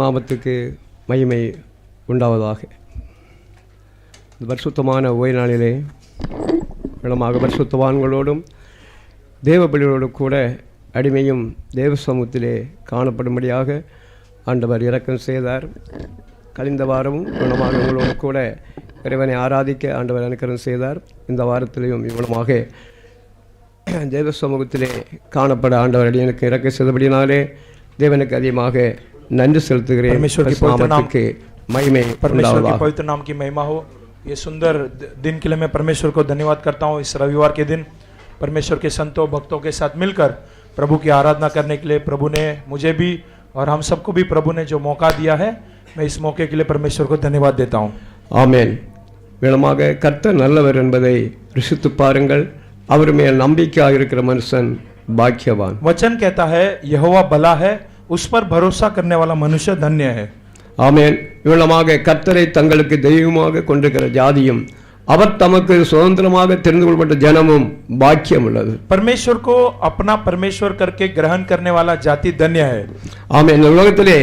நாமத்துக்கு மகிமை உண்டாவதாக. இந்த பரிசுத்தமான ஓய்வு நாளிலே இடமாக பரிசுத்தவான்களோடும் தேவபலியோடு கூட அடிமையும் தேவ சமூகத்திலே காணப்படும்படியாக ஆண்டவர் இரக்கம் செய்தார். கழிந்த வாரமும் குணமாக உங்களோடு கூட இறைவனை ஆராதிக்க ஆண்டவர் அனுக்கிரம் செய்தார். இந்த வாரத்திலேயும் இவ்வளமாக தேவ சமூகத்திலே காணப்பட ஆண்டவர் அடியனுக்கு இறக்க செய்தபடினாலே தேவனுக்கு அதிகமாக நன்றி செலுத்துகிறேன். महिमा परमेश्वर के पवित्र नाम की महिमा हो। ये सुंदर दिन के लिए मैं परमेश्वर को धन्यवाद करता हूँ। इस रविवार के दिन परमेश्वर के संतों भक्तों के साथ मिलकर प्रभु की आराधना करने के लिए प्रभु ने मुझे भी और हम सबको भी प्रभु ने जो मौका दिया है, मैं इस मौके के लिए परमेश्वर को धन्यवाद देता हूँ। आमेन। வேளமாக கர்த்தர் நல்லவர் என்பதை ருசித்து பாருங்கள். அவர் மேல் நம்பிக்கையாக இருக்கிற மனுஷன் பாக்கியவான். वचन कहता है यहोवा भला है, उस पर भरोसा करने वाला मनुष्य धन्य है। ஆமென். இவ்வளமாக கர்த்தரை தங்களுக்கு தெய்வமாக கொண்டிருக்கிற ஜாதியும் அவர் தமக்கு சுதந்திரமாக தெரிந்து கொள்ளப்பட்ட ஜனமும் பாக்கியம் உள்ளது. परमेश्वर को अपना परमेश्वर करके ग्रहण करने वाला जाति धन्य है। ஆமென். இந்த உலகத்திலே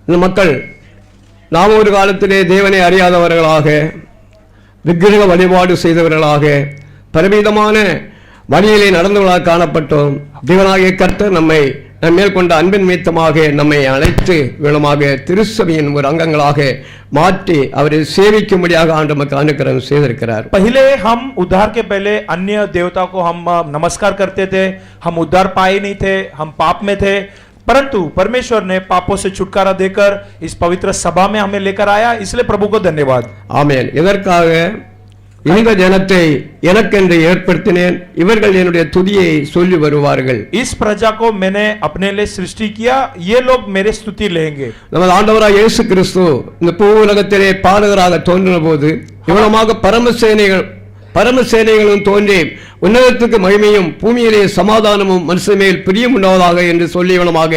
இந்த மக்கள் நாம் ஒரு காலத்திலே தேவனை அறியாதவர்களாக விக்கிரக வழிபாடு செய்தவர்களாக பரிமிதமான வழியிலே நடந்தவர்களாக காணப்பட்டோம். தேவனாகிய கர்த்தர் நம்மை மேல் கொண்ட அன்பின் மீத்தமாக நம்மை அழைத்து விளமாக திருச்சபையின் ஒரு அங்கங்களாக மாற்றி அவரை சேவிக்கும்படியாக ஆண்டு நமக்கு அனுக்கிரகம் செய்திருக்கிறார். पहले हम उद्धार के पहले अन्य देवता को हम नमस्कार करते थे, हम उद्धार पाए नहीं थे, हम पाप में थे, परंतु परमेश्वर ने पापों से छुटकारा देकर इस पवित्र सभा में हमें लेकर आया, इसलिए प्रभु को धन्यवाद। ஆமென். இதற்காக இந்த ஜனத்தை எனக்கென்று ஏற்படுத்தினேன், இவர்கள் என்னுடைய துதியை சொல்லி வருவார்கள். इस प्रजा को मैंने अपने लिए सृष्टि किया, ये लोग मेरे स्तुति लेंगे। நமது ஆண்டவராகிய இயேசு கிறிஸ்து இந்த பூவுலகத்திலே பாலகராக தோன்றின போது இவ்வளமாக பரமசேனைகளும் தோன்றி உன்னதத்துக்கு மகிமையும் பூமியிலே சமாதானமும் மனுஷன் மேல் பிரியம் உண்டாவதாக என்று சொல்லி இவ்வளமாக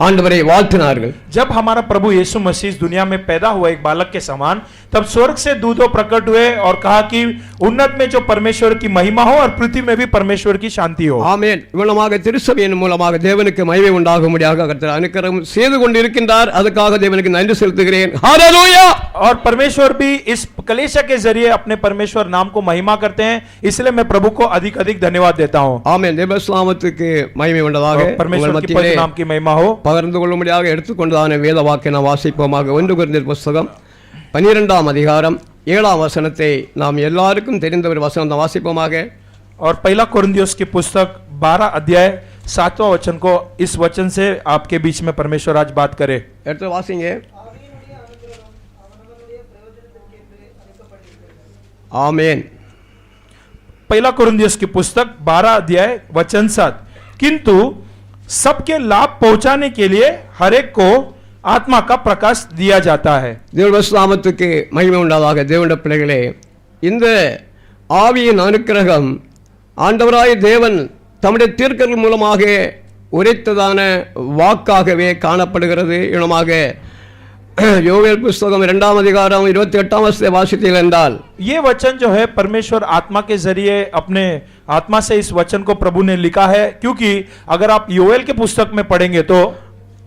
ஆண்டவரை வாழ்த்தினார்கள். जब हमारा प्रभु यीशु मसीह इस दुनिया में पैदा हुआ एक बालक के समान, तब स्वर्ग से दूतों प्रकट हुए और कहा कि उन्नत में जो परमेश्वर की महिमा हो और पृथ्वी में भी परमेश्वर की शांति हो। ஆமென். இவ்வளமாக திருச்சபையின் மூலமாக தேவனுக்கு மகிமை உண்டாகும்படியாக கர்த்தர் அனுக்கிரகம் செய்து கொண்டிருக்கின்றார். அதுக்காக தேவனுக்கு நன்றி செலுத்துகிறேன். ஹalleluya. और परमेश्वर भी इस कलीसिया के जरिए अपने परमेश्वर नाम को महिमा करते हैं, इसलिए मैं प्रभु को अधिक अधिक धन्यवाद देता हूं। ஆமென். தேவநாமத்துக்கு மகிமை உண்டாதாக. परमेश्वर की पवित्र नाम की महिमा हो। பகிர்ந்து கொள்ளும்படியாக எடுத்துக்கொண்டதான வேத வாக்கை நாம் வாசிப்போமாக. 1 கொரிந்தியர் புத்தகம் 12ஆம் அதிகாரம் 7ஆம் வசனத்தை நாம் எல்லாருக்கும் தெரிந்த ஒரு வசனம் தான் வாசிப்போமாக. और पहला कोरिन्थियों की पुस्तक 12 अध्याय 7वां वचन को इस वचन से आपके बीच में परमेश्वर आज बात करे। எடுத்து வாசிங்க. आमेन. पहला कोरिन्थियों की पुस्तक 12 अध्याय वचन 7, किंतु सबके लाभ पहुंचाने के लिए हर एक को आत्मा का प्रकाश दिया जाता है। தேவநாமத்துக்கு மகிமை உண்டாதாக. தேவனுடைய பிள்ளைகளே, இந்த ஆவியின் அனுக்கிரகம் ஆண்டவராய தேவன் தம்முடைய தீர்க்கர்கள் மூலமாக உரைத்ததான வாக்காகவே காணப்படுகிறது. இனமாக யோவேல் புத்தகம் 2ஆம் அதிகாரம் 28ஆம் வசனத்தை வாசித்தீர்கள் என்றால், ये वचन जो है परमेश्वर आत्मा के जरिए अपने आत्मा से इस वचन को प्रभु ने लिखा है, क्योंकि अगर आप योएल के पुस्तक में पढ़ेंगे तो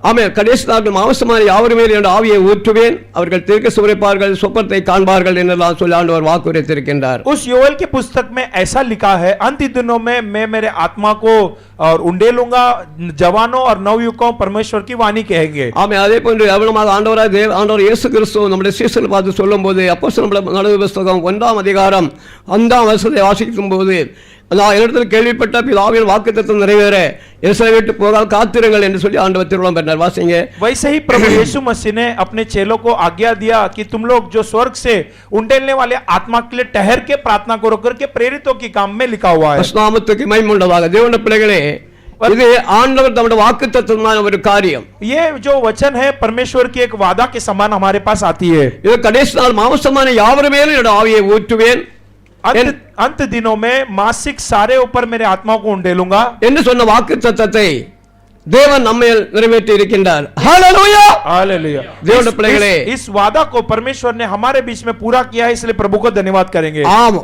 ஆமென். கடைசி நாட்கள் மாம்சமான யாவர் மேல் என்ற ஆவியை ஊற்றுவேன், அவர்கள் தீர்க்க சுரைப்பார்கள், சொப்பனத்தை காண்பார்கள் என்றெல்லாம் சொல்லி ஆண்டவர் வாக்கு உரைத்திருக்கின்றார். उस योएल के पुस्तक में ऐसा लिखा है, अंत दिनों में मैं मेरे आत्मा को और उंडेलूंगा, जवानों और नवयुवकों परमेश्वर की वाणी कहेंगे। ஆமென். அதே போன்று எவ்வளவாக ஆண்டவர் இயேசு கிறிஸ்து நம்முடைய சீசர்கள் பார்த்து சொல்லும்போது அப்போஸ்தலர் நடவடிக்கை புத்தகம் 1ஆம் அதிகாரம் 5ஆம் வசனத்தை வாசிக்கும் போது, நான் என்னிடத்தில் கேள்விப்பட்ட பிதாவின் வாக்குத்தத்தம் நிறைவேற எருசலேமை விட்டு போகாமல் காத்திருங்கள் என்று சொல்லி ஆண்டவர் திருவுளம் பெற்றார். வாசிங்க. वैसे ही प्रभु यीशु मसीह ने अपने चेलों को आज्ञा दिया कि तुम लोग जो स्वर्ग से उंडेलने वाले आत्मा के लिए ठहर के प्रार्थना करो करके प्रेरितों के काम में लिखा हुआ है। நாமத்துக்கு மகிமை உண்டாதாக. தேவனுடைய பிள்ளைகளே, இது ஆண்டவர் தம்முடைய வாக்குத்தத்தமான ஒரு காரியம். ये जो वचन है परमेश्वर की एक वादा के समान हमारे पास आती है। இது கடைசி நாள் மாம்சமான யாவர் மேலும் என்னுடைய ஆவியை ஊற்றுவேன், अंत दिनों में मासिक सारे ऊपर मेरे आत्मा को उंडेलूंगा என்று சொன்ன வாக்குத்தத்தத்தை தேவன் நம்மையில் நிறைவேற்றி இருக்கின்றார். ஹalleluya. हालेलुया। தேவனுடைய பிள்ளைகளே, इस वादा को परमेश्वर ने हमारे बीच में पूरा किया है, इसलिए प्रभु को धन्यवाद करेंगे। ஆம்,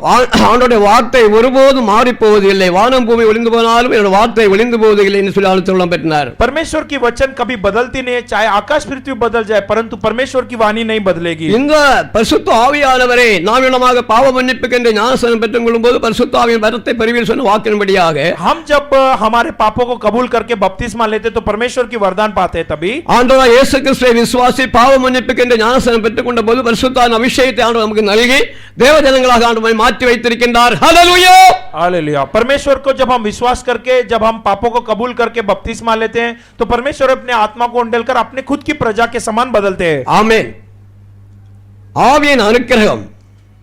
ஆண்டவருடைய வார்த்தை ஒருபோதும் மாறி போவதில்லை. வானம் பூமி ஒளிந்து போனாலும் என்னுடைய வார்த்தை ஒளிந்து போவதில்லை என்று சொல்லி ஆலோசனை பெற்றார். परमेश्वर की वचन कभी बदलती नहीं है, चाहे आकाश पृथ्वी बदल जाए, परंतु परमेश्वर की वाणी नहीं बदलेगी। இந்த பரிசுத்த ஆவியானவரை நாம் இடமாக பாவ மன்னிப்புக்கென்று ஞானஸ்நானம் பெற்றுக் கொள்ளும்போது பரிசுத்த ஆவியின் வரத்தை பெறுவீர் சொன்ன வாக்கின்படியாக हम जब हमारे पापों को कबूल करके बपतिस्मा लेते तो परमेश्वर की वरदान पाते हैं। तभी ஆண்டவர் இயேசு கிறிஸ்துவை விசுவாசி பாவ மன்னிப்புக்கென்று ஞானஸ்நானம் பெற்றுக் கொண்ட போது பரிசுத்த அபிஷேகத்தை ஆண்டவர் நமக்கு நல்கி தேவ ஜனங்களாக ஆண்டவரை மாற்றி வைத்திருக்கின்றார். ஹalleluya. हालेलुया। परमेश्वर को जब हम विश्वास करके, जब हम पापों को कबूल करके बपतिस्मा लेते हैं तो परमेश्वर अपने आत्मा को उंडेलकर अपने खुद की प्रजा के समान बदलते हैं। ஆமென். ஆவியின் அனுக்கிரகம்,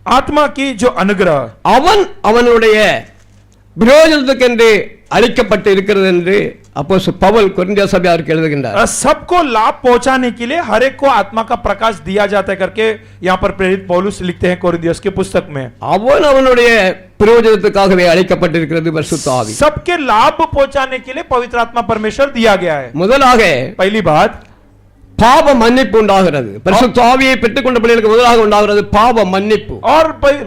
आत्मा की जो अनुग्रह, அவன் அவனுடைய பிரயோஜனத்துக்கென்று அளிக்கப்பட்டு இருக்கிறது என்று அப்போஸ்தலன் பவுல் கொரிந்திய சபையாருக்கு எழுதுகின்றார். सबको लाभ पहुंचाने के लिए हर एक को आत्मा का प्रकाश दिया जाता है करके यहाँ पर प्रेरित पौलुस लिखते हैं कोरिन्थियस की पुस्तक में। அவன் அவனுடைய பிரயோஜனத்துக்காகவே அளிக்கப்பட்டிருக்கிறது பரிசுத்த ஆவி. सबके लाभ पहुंचाने के लिए पवित्र आत्मा परमेश्वर दिया गया है। முதலாக पहली बात, பாவ மன்னிப்பு உண்டாகிறது. பரிசுத்த ஆவியை பெற்றுக்கொண்ட பிள்ளைகளுக்கு முதலாக உண்டாகிறது பாவ மன்னிப்பு. और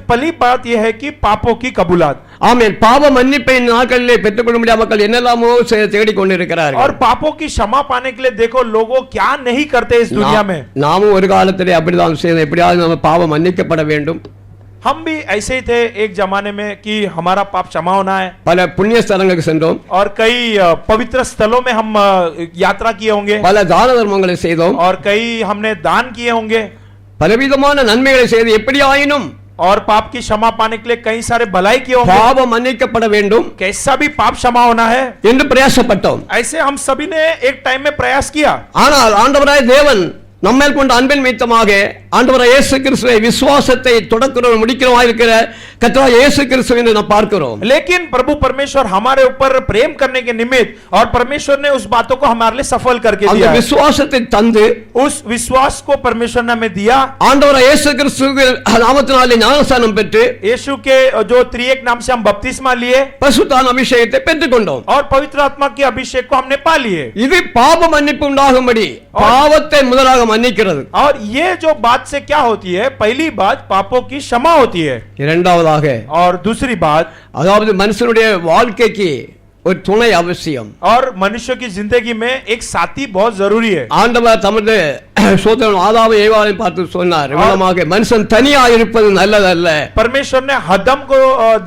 पहली बात यह है कि पापों की कबूलात। ஆமென். பாவ மன்னிப்பை இந்த நாட்களிலே பெற்றுக்கொள்ள முடியாத மக்கள் என்னெல்லாமோ தேடிக்கொண்டிருக்கிறார்கள். और पापों की क्षमा पाने के लिए देखो लोगों क्या नहीं करते इस दुनिया में। நாமும் ஒரு காலத்திலே அப்படிதான் செய்யணும். எப்படியாவது நம்ம பாவம் மன்னிக்கப்பட வேண்டும். हम भी ऐसे ही थे एक जमाने में कि हमारा पाप क्षमा होना है। பல புண்ணிய ஸ்தலங்களுக்கு சென்றோம். और कई पवित्र स्थलों में हम यात्रा किए होंगे। பல தான தர்மங்களை செய்தோம். और कई हमने दान किए होंगे। பலவிதமான நன்மைகளை செய்து எப்படி ஆயினும் और पाप की क्षमा पाने के लिए कई सारे भलाई किए होंगे। பாவம் மன்னிக்கப்பட வேண்டும் कैसा भी पाप क्षमा होना है என்று பிரயாசப்பட்டோம். ऐसे हम सभी ने एक टाइम में प्रयास किया। ஆனால் ஆண்டவராய் தேவன் நம்மேல் கொண்ட அன்பின் நிமித்தமாக ஆண்டவராய் இயேசு கிறிஸ்துவை விசுவாசத்தை தொடக்கிறவர் முடிக்கிறவராய் இருக்கிற கர்த்தராகிய இயேசு கிறிஸ்துவை நாம் பார்க்கிறோம். लेकिन प्रभु परमेश्वर हमारे ऊपर प्रेम करने के निमित्त और परमेश्वर ने उस बातों को हमारे लिए सफल करके அந்த दिया है। விசுவாசத்தை தந்து उस विश्वास को परमेश्वर ने हमें दिया। ஆண்டவராய் இயேசு கிறிஸ்துவின் நாமத்தினாலே ஞானஸ்நானம் பெற்று यीशु के जो त्रिएक नाम से हम बपतिस्मा लिए பரிசுத்த அபிஷேகத்தை பெற்றுக்கொண்டோம். और पवित्र आत्मा के अभिषेक को हमने पा लिए। இது பாவ மன்னிப்பு உண்டாகும்படி பாவத்தை முதலாக மன்னிக்கிறது. और ये जो बात से क्या होती है, पहली बात पापों की क्षमा होती है। இரண்டாவதாக और दूसरी बात, அதாவது மனுஷனுடைய வாழ்க்கைக்கு ஒரு துணை அவசியம். और मनुष्य की जिंदगी में एक साथी बहुत जरूरी है। ஆண்டவர் தமது சோதரன் ஆதாமை ஏவாளை பார்த்து சொன்னார், இவ்வளமாக மனுஷன் தனியா இருப்பது நல்லதல்ல. परमेश्वर ने हदम को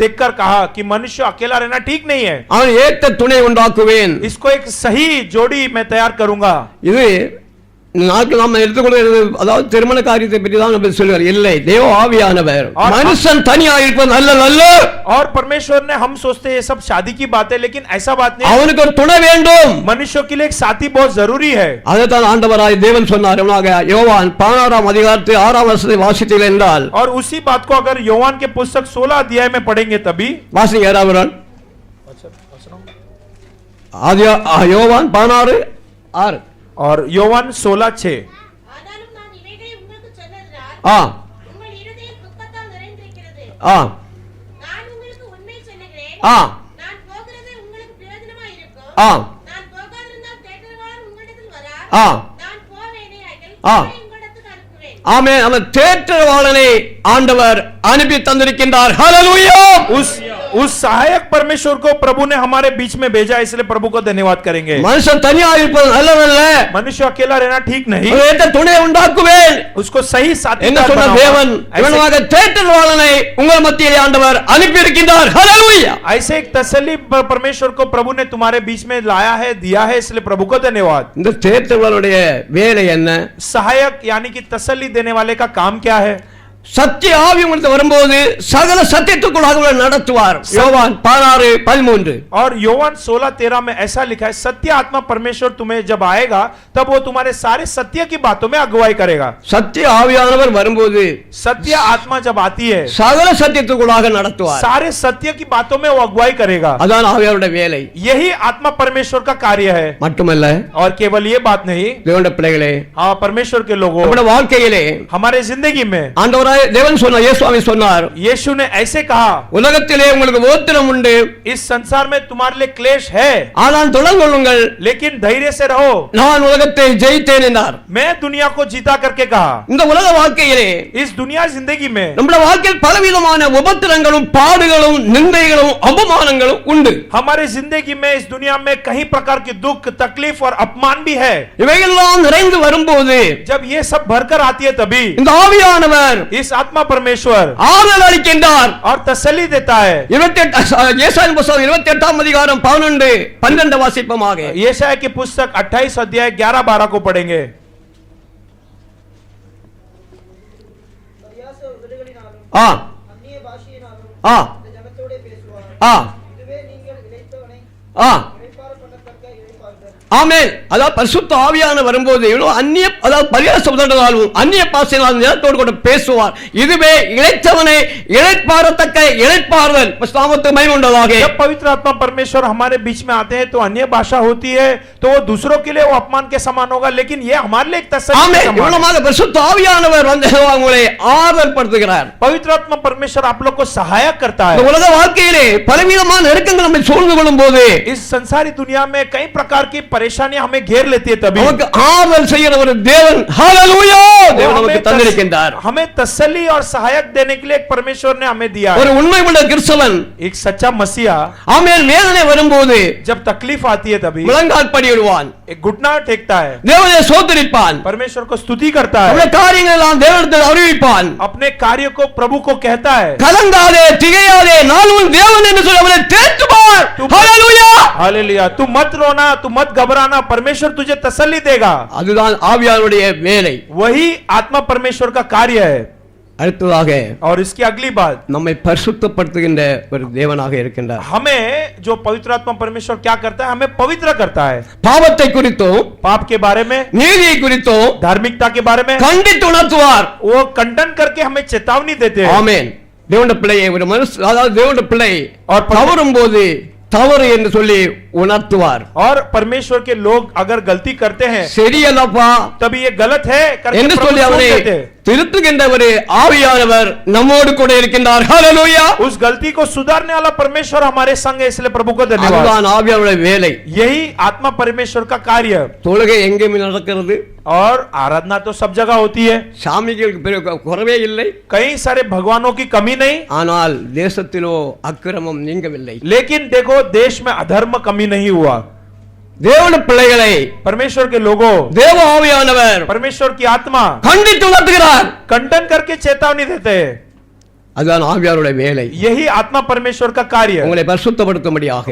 देखकर कहा कि मनुष्य अकेला रहना ठीक नहीं है, அவன் ஏற்ற துணை உண்டாக்குவேன். इसको एक सही जोड़ी मैं तैयार करूंगा। இது நாட்கள் நாம் எடுத்துக்கொள்கிறது, அதாவது திருமண காரியத்தை பற்றி தான் நம்ம சொல்லுவார். இல்லை, தேவ ஆவியானவர் மனுஷன் தனியா இருப்பது நல்லதல்ல. और परमेश्वर ने, हम सोचते हैं ये सब शादी की बात है, लेकिन ऐसा बात नहीं। அவனுக்கு ஒரு துணை வேண்டும். मनुष्य के लिए एक साथी बहुत जरूरी है। அதைத்தான் ஆண்டவராய் தேவன் சொன்னார். யோவான் 16ஆம் அதிகாரத்தில் 6ஆம் வசனத்தை வாசித்தீர்கள் என்றால், और उसी बात को अगर योवान के पुस्तक 16 अध्याय में पढ़ेंगे तभी வாசிங்க யாராவது யோவான் 16:6. और योवान 16:6। ஆனாலும் நான் இவைகளை உங்களுக்கு சொன்னதினால் ஆ உங்கள் இருதயம் துக்கத்தால் நிறைந்திருக்கிறது. ஆ நான் உங்களுக்கு உண்மை சொல்லுகிறேன், ஆ நான் போகிறது உங்களுக்கு பிரயோஜனமாய் இருக்கும். ஆ நான் போகாதிருந்தால் தேற்றரவாளன் உங்களிடத்தில் வரார். ஆ நான் போவேனேயாகில் ஆ. அவரை உங்களிடத்துக்கு அனுப்புவேன். ஆமென். அவன் தேற்றரவாளனை ஆண்டவர் அனுப்பி தந்திருக்கின்றார். ஹalleluya. उस सहायक परमेश्वर को प्रभु ने हमारे बीच में भेजा, इसलिए प्रभु को धन्यवाद करेंगे। மனுஷன் தனியா இருப்பது நல்லதல்ல. मनुष्य अकेला रहना ठीक नहीं, அவன் ஏற்ற துணை உண்டாக்குவேன். उसको सही साथी என்ன சொன்ன தேவன்? இவனாக தேற்றரவாளனை உங்கள் மத்தியிலே ஆண்டவர் அனுப்பி இருக்கின்றார். ஹalleluya. ऐसे एक तसल्ली परमेश्वर को प्रभु ने तुम्हारे बीच में लाया है, दिया है, इसलिए प्रभु को धन्यवाद। இந்த தேற்றரவாளனுடைய வேலை என்ன? सहायक यानी कि तसल्ली देने वाले का काम क्या है? சத்திய ஆவி உங்களுக்கு வரும்போது சகல சத்தியத்துக்குள்ளாக உங்களை நடத்துவார். யோவான் 16:13. और योवान 16:13 में ऐसा लिखा है, सत्य आत्मा परमेश्वर तुम्हें जब आएगा तब वो तुम्हारे सारे सत्य की बातों में अगुवाई करेगा। சத்திய ஆவியானவர் வரும்போது सत्य आत्मा जब आती है சகல சத்தியத்துக்குள்ளாக நடத்துவார். सारे सत्य की बातों में वो अगुवाई करेगा। அதான் ஆவியானவருடைய வேலை. यही आत्मा परमेश्वर का कार्य है। மட்டுமல்ல, और केवल ये बात नहीं, தேவனுடைய பிள்ளைகளே, हाँ परमेश्वर के लोगों, நம்முடைய வாழ்க்கையிலே हमारे जिंदगी में ஆண்டவராகிய தேவன் சொன்னார், இயேசுவாமி சொன்னார், यीशु ने ऐसे कहा, உலகத்திலே உங்களுக்கு உபத்திரம் உண்டு, इस संसार में तुम्हारे लिए क्लेश है, ஆனால் தொடர்ந்து கொள்ளுங்கள், लेकिन धैर्य से रहो, நான் உலகத்தை ஜெயித்தேன் என்றார். मैं दुनिया को जीता करके कहा। இந்த உலக வாழ்க்கையிலே इस दुनिया जिंदगी में நம்முடைய வாழ்க்கையில் பலவிதமான உபத்திரங்களும் பாடுகளும் நிந்தைகளும் அவமானங்களும் உண்டு. हमारे जिंदगी में इस दुनिया में कई प्रकार के दुख तकलीफ और अपमान भी है। இவைகளெல்லாம் நிறைந்து வரும்போது जब ये सब भरकर आती है तभी இந்த ஆவியானவர் इस आत्मा परमेश्वर ஆறுதல் அளிக்கின்றார். और तसल्ली देता है। 28 ஏசாயா புத்தகம் 28ஆம் அதிகாரம் 11 12 வாசிப்போமாக. यशायाह की पुस्तक 28 अध्याय 11-12 को पढ़ेंगे। பரியாச உதடுகளினாலும் ஆ அந்நிய பாஷையினாலும் ஆ இந்த ஜனத்தோடே பேசுவார். ஆ இதுவே நீங்கள் இளைத்தவனை ஆ இளைப்பாற பண்ணத்தக்க இளைப்பாறுதல். ஆமென். அதாவது பரிசுத்த ஆவியானவர் வரும்போது இவ்வளவு அந்நிய, அதாவது பரியாச உதடுகளாலும் அந்நிய பாசையினாலும் நிலத்தோடு கூட பேசுவார். இதுவே இளைத்தவனை இளைப்பாறத்தக்க இளைப்பாறுதல். நாமத்துக்கு மகிமை உண்டாவதாக. जब पवित्र आत्मा परमेश्वर हमारे बीच में आते हैं तो अन्य भाषा होती है, तो वो दूसरों के लिए वो अपमान के समान होगा, लेकिन ये हमारे लिए एक तसल्ली के ஆமென். समान है। இவ்வளவாக பரிசுத்த ஆவியானவர் வந்து உங்களை ஆறுதல் படுத்துகிறார். पवित्र आत्मा परमेश्वर आप लोग को सहायक करता இந்த है। உலக வாழ்க்கையிலே பலவிதமான நெருக்கங்கள் நம்மை சூழ்ந்து கொள்ளும் போது इस संसारी दुनिया में कई प्रकार की परेशानियां हमें घेर लेती है, तभी நமக்கு ஆறுதல் செய்கிற ஒரு தேவன் ஹalleluya தேவன் நமக்கு தந்திருக்கின்றார். हमें तसल्ली और सहायक देने के लिए एक परमेश्वर ने हमें दिया ஒரு है। உண்மை உள்ள கிறிஸ்தவன் एक सच्चा मसीहा ஆமென் வேதனை வரும்போது जब तकलीफ आती है तभी முழங்கால் படியிடுவான், एक घुटना टेकता है, தேவனை ஸ்தோத்திரிப்பான், परमेश्वर को स्तुति करता அவருடைய है, காரியங்களை எல்லாம் தேவனிடத்தில் அறிவிப்பான். अपने कार्य को प्रभु को कहता है। கலங்காதே திகையாதே நான் உன் தேவன் என்று சொல்லி அவனை தேற்றுவார். ஹalleluya हालेलुया। तू मत रोना, तू मत घबराना, परमेश्वर तुझे तसल्ली देगा। அதுதான் ஆவியானுடைய வேலை. वही आत्मा परमेश्वर का कार्य है। அடுத்ததாக और इसकी अगली बात, நம்மை பரிசுத்தப்படுத்துகின்ற ஒரு தேவனாக இருக்கின்றார். हमें जो पवित्र आत्मा परमेश्वर क्या करता है, हमें पवित्र करता है। பாவத்தை குறித்தும் पाप के बारे में, நீதியை குறித்தும் धार्मिकता के बारे में கண்டித்து உணர்த்துவார். वो खंडन करके हमें चेतावनी देते हैं। ஆமென். தேவனுடைய பிள்ளையை ஒரு மனுஷ, அதாவது தேவனுடைய பிள்ளை और தவறும் போது தவறு என்று சொல்லி உணர்த்துவார். और परमेश्वर के लोग अगर गलती करते हैं சரியல்லப்பா तभी ये गलत है करके என்று प्रभु சொல்லி सुन அவரை देते हैं। திருத்துகின்ற ஒரு ஆவியானவர் நம்மோடு கூட இருக்கின்றார். ஹalleluya उस गलती को सुधारने वाला परमेश्वर हमारे संग है, इसलिए प्रभु को धन्यवाद। அதுதான் ஆவியானுடைய வேலை. यही आत्मा परमेश्वर का कार्य। தொழுகை எங்கேயுமே நடக்கிறது, और आराधना तो सब जगह होती है, சாமிகளுக்கு குறைவே இல்லை. कई सारे भगवानों की कमी नहीं, ஆனால் தேசத்திலோ அக்கிரமம் நீங்கவில்லை. लेकिन देखो देश में अधर्म कमी नहीं हुआ। தேவனுடைய பிள்ளைகளை परमेश्वर के लोगों, தேவ ஆவியானவர் परमेश्वर की आत्मा கண்டித்து உணர்த்துகிறார். खंडन करके चेतावनी देते हैं। அதுதான் ஆவியானுடைய வேலை. यही आत्मा परमेश्वर का कार्य है। உங்களை பரிசுத்தப்படுத்தும்படியாக,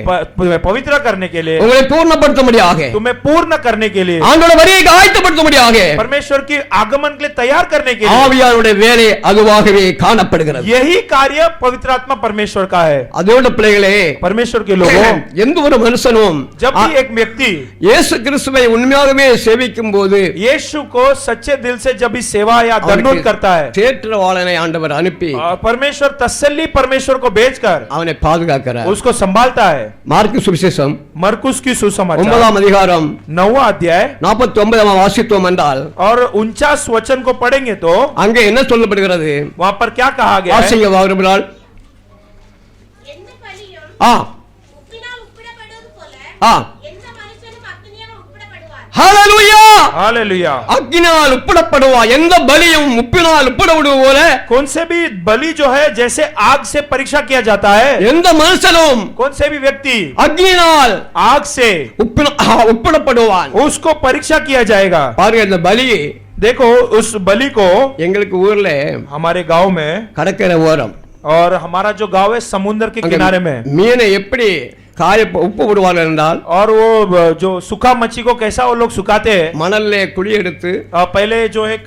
पवित्र करने के लिए, உங்களை பூர்ணப்படுத்தும்படியாக, तुम्हें पूर्ण करने के लिए, ஆண்டவருடைய வருகைக்கு ஆயத்தப்படுத்தும்படியாக परमेश्वर की आगमन के लिए तैयार करने के लिए, ஆவியானுடைய வேலை அதுவாகவே காணப்படுகிறது. यही कार्य पवित्र आत्मा परमेश्वर का है। அதோட பிள்ளைகளே, परमेश्वर के लोगों, எந்த ஒரு மனுஷனும் जब भी एक व्यक्ति இயேசு கிறிஸ்துவை உண்மையாகவே சேவிக்கும் போது यीशु को सच्चे दिल से जब भी सेवा या दंडोत करता है, தேற்றவாளனை ஆண்டவர் அனுப்பி परमेश्वर तसल्ली परमेश्वर को भेजकर அவனை பாதுகாக்கிறார். उसको संभालता है। மார்க்கு சுவிசேஷம் मरकुस की सुसमाचार 9ஆம் அதிகாரம் 9वां अध्याय 49ஆம் வாசித்தோம் என்றால் और 49 वचन को पढ़ेंगे तो அங்கே என்ன சொல்லப்படுகிறது? वहां पर क्या कहा गया है? வாசிங்க வாருங்கள். எந்த பலியும் ஆ உப்பினால் உப்பிடப்படுவது போல ஆ எந்த மனுஷனும் அக்னியால் உப்பிடப்படுவார். ஹalleluya हालेलुया। அக்கினியால் உப்பிடப்படுவா, எந்த பலியும் உப்பினால் உப்பிடப்படுவது போல कौन से भी बलि जो है जैसे आग से परीक्षा किया जाता है, எந்த மனுஷனும் कौन से भी व्यक्ति அக்கினியால் आग से உப்பிடப்படுவான். उसको परीक्षा किया जाएगा। பாருங்க, இந்த பலி देखो उस बलि को எங்களுக்கு ஊர்ல हमारे गांव में, கடற்கரை ஓரம் और हमारा जो गांव है समुद्र के அங்க किनारे में, மீனை எப்படி காய உப்பு விடுவார்கள் என்றால் और वो जो सूखा मच्छी को कैसा वो लोग सुखाते हैं, மணல்ல குழி எடுத்து पहले जो है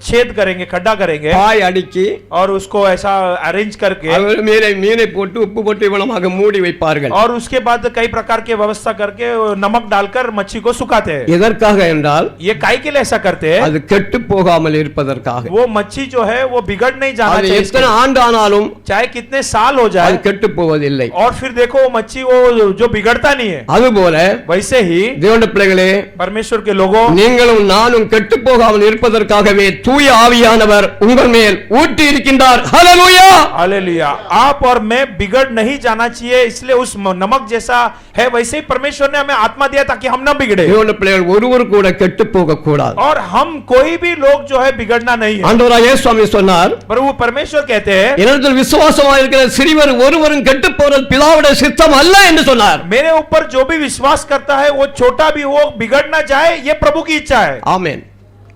छेद करेंगे, खड्डा करेंगे, பாய் அடுக்கி और उसको ऐसा अरेंज करके, அவர் மீனை போட்டு உப்பு போட்டு இவ்வளமாக மூடி வைப்பார்கள். और उसके बाद कई प्रकार की व्यवस्था करके नमक डालकर मच्छी को सुखाते हैं। எதற்காக என்றால் ये काहे के लिए ऐसा करते हैं? அது கெட்டு போகாமல் இருப்பதற்காக. वो मच्छी जो है वो बिगड़ नहीं जाना அது चाहिए, எத்தனை ஆண்டு ஆனாலும் चाहे कितने साल हो அது जाए, கெட்டு போவதில்லை. और फिर देखो वो मच्छी वो जो बिगड़ता नहीं है, அதுபோல वैसे ही தேவனுடைய பிள்ளைகளே, परमेश्वर के लोगों, நீங்களும் நானும் கெட்டு போகாமல் இருப்பதற்காகவே தூய ஆவியானவர் உங்கள் மேல் ஊற்றி இருக்கின்றார். ஹalleluya. हालेलुया। आप और मैं बिगड़ नहीं जाना चाहिए, इसलिए उस नमक जैसा है, वैसे ही परमेश्वर ने हमें आत्मा दिया ताकि हम न बिगड़े, தேவனுடைய பிள்ளைகள் ஒருவர் கூட கெட்டு போக கூடாது. और हम कोई भी लोग जो है बिगड़ना नहीं है। ஆண்டவராகிய இயேசு சுவாமி சொன்னார், प्रभु परमेश्वर कहते हैं, என்னிடத்தில் விசுவாசமாக இருக்கிற சிறியவர் ஒருவரும் கெட்டு போறது பிதாவுடைய சித்தம் அல்ல என்று சொன்னார். मेरे ऊपर जो भी विश्वास करता है वो छोटा भी हो, बिगड़ ना जाए, ये प्रभु की इच्छा है। ஆமென்.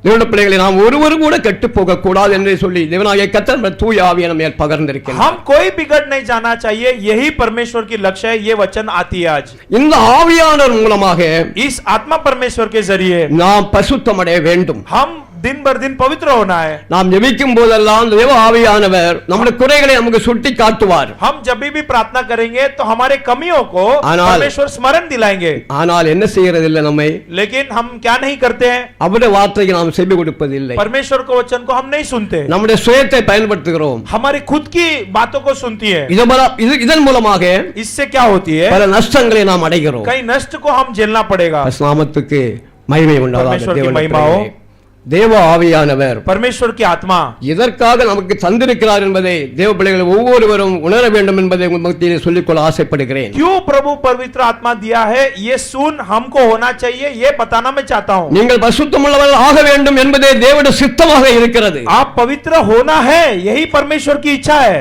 தேவனுடைய பிள்ளைகளை நாம் ஒருவரும் கூட கெட்டு போக கூடாது என்று சொல்லி தேவனாகிய கர்த்தர் நம்முடைய தூய ஆவியை நம்ம மேல் பகிர்ந்திருக்கிறார். हम कोई बिगड़ नहीं जाना चाहिए, यही परमेश्वर की लक्ष्य है। ये वचन आती है आज, இந்த ஆவியானவர் மூலமாக इस आत्मा परमेश्वर के जरिए நாம் பரிசுத்தமடைய வேண்டும். हम दिन भर दिन पवित्र होना है। நாம் ஜெபிக்கும் போதெல்லாம் தேவ ஆவியானவர் நம்முடைய குறைகளை நமக்கு சுட்டி காட்டுவார். हम जब भी प्रार्थना करेंगे तो हमारे कमियों को परमेश्वर स्मरण दिलाएंगे, ஆனால் என்ன செய்யறதில்லை நம்மை, लेकिन हम क्या नहीं करते हैं, அவருடைய வார்த்தைக்கு நாம் செவி கொடுப்பதில்லை. परमेश्वर को वचन को हम नहीं सुनते, நம்முடைய சுயத்தை பயன்படுத்துகிறோம். हमारी खुद की बातों को सुनती है। இதன் மூலமாக इससे क्या होती है, பல நஷ்டங்களை நாம் அடைகிறோம். कई नष्ट को हम झेलना पड़ेगा। நாமத்துக்கு மகிமை உண்டாவதாக. परमेश्वर की தேவனுடைய महिमा हो। பிள்ளைகளே, தேவ ஆவியானவர் परमेश्वर की आत्मा இதற்காக நமக்கு தந்திருக்கிறார் என்பதை தேவ பிள்ளைகள் ஒவ்வொருவரும் உணர வேண்டும் என்பதை உங்கள் மத்தியில் சொல்லிக்கொள்ள ஆசைப்படுகிறேன். क्यों प्रभु पवित्र आत्मा दिया है, ये सुन हमको होना चाहिए, ये बताना मैं चाहता हूँ। நீங்கள் பரிசுத்தமுள்ளவர்கள் ஆக வேண்டும் என்பதே தேவனுடைய சித்தமாக இருக்கிறது. आप पवित्र होना है, यही परमेश्वर की इच्छा है।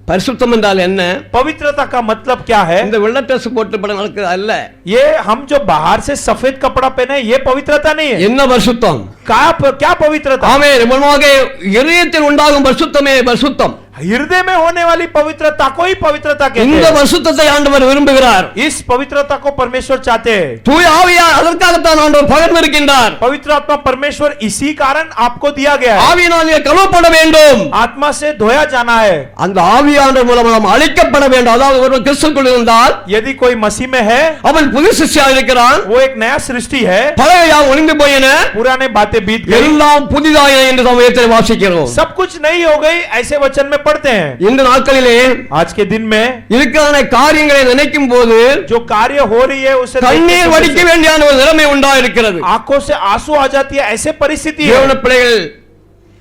பரிசுத்தம் என்றால் என்ன? पवित्रता का मतलब क्या है? இந்த வெள்ளை ட்ரெஸ் போட்டு படம் நடக்குது அல்ல. ये हम जो बाहर से सफेद कपड़ा पहने, ये पवित्रता नहीं है। என்ன பரிசுத்தம்? क्या पवित्रता? ஆமென். மூலமாக இதயத்தில் உண்டாகும் பரிசுத்தமே பரிசுத்தம். हृदय में होने वाली पवित्रता को ही पवित्रता कहते இந்த हैं। பரிசுத்தத்தை ஆண்டவர் விரும்புகிறார். इस पवित्रता को परमेश्वर चाहते हैं। தூய ஆவியார் அதற்காகத்தான் ஆண்டவர் பகிர்ந்திருக்கின்றார். पवित्र आत्मा परमेश्वर इसी कारण आपको दिया गया है। ஆவியினால் நீங்கள் கழுவப்பட வேண்டும். आत्मा से धोया जाना है। அந்த ஆவியானவர் மூலமாக நாம் அழிக்கப்பட வேண்டும். அதாவது ஒருவன் கிறிஸ்துவுக்குள் இருந்தால் यदि कोई मसीह में है, அவன் புது சிருஷ்டியாக இருக்கிறான். वो एक नया सृष्टि है, பழைய ஒளிந்து போயின, पुराने बातें बीत गई, எல்லாம் புதிதாயின என்று நாம் வேதத்தில் வாசிக்கிறோம். सब कुछ नई हो गई, ऐसे वचन में पढ़ते हैं। இந்த நாட்களிலே आज के दिन में இருக்கிற காரியங்களை நினைக்கும் போது जो कार्य हो रही है उसे கண்ணீர் வடிக்க வேண்டிய ஒரு நிலைமை உண்டாயிருக்கிறது. आंखों से आंसू आ जाती है, ऐसे परिस्थिति है। தேவனுடைய பிள்ளைகள்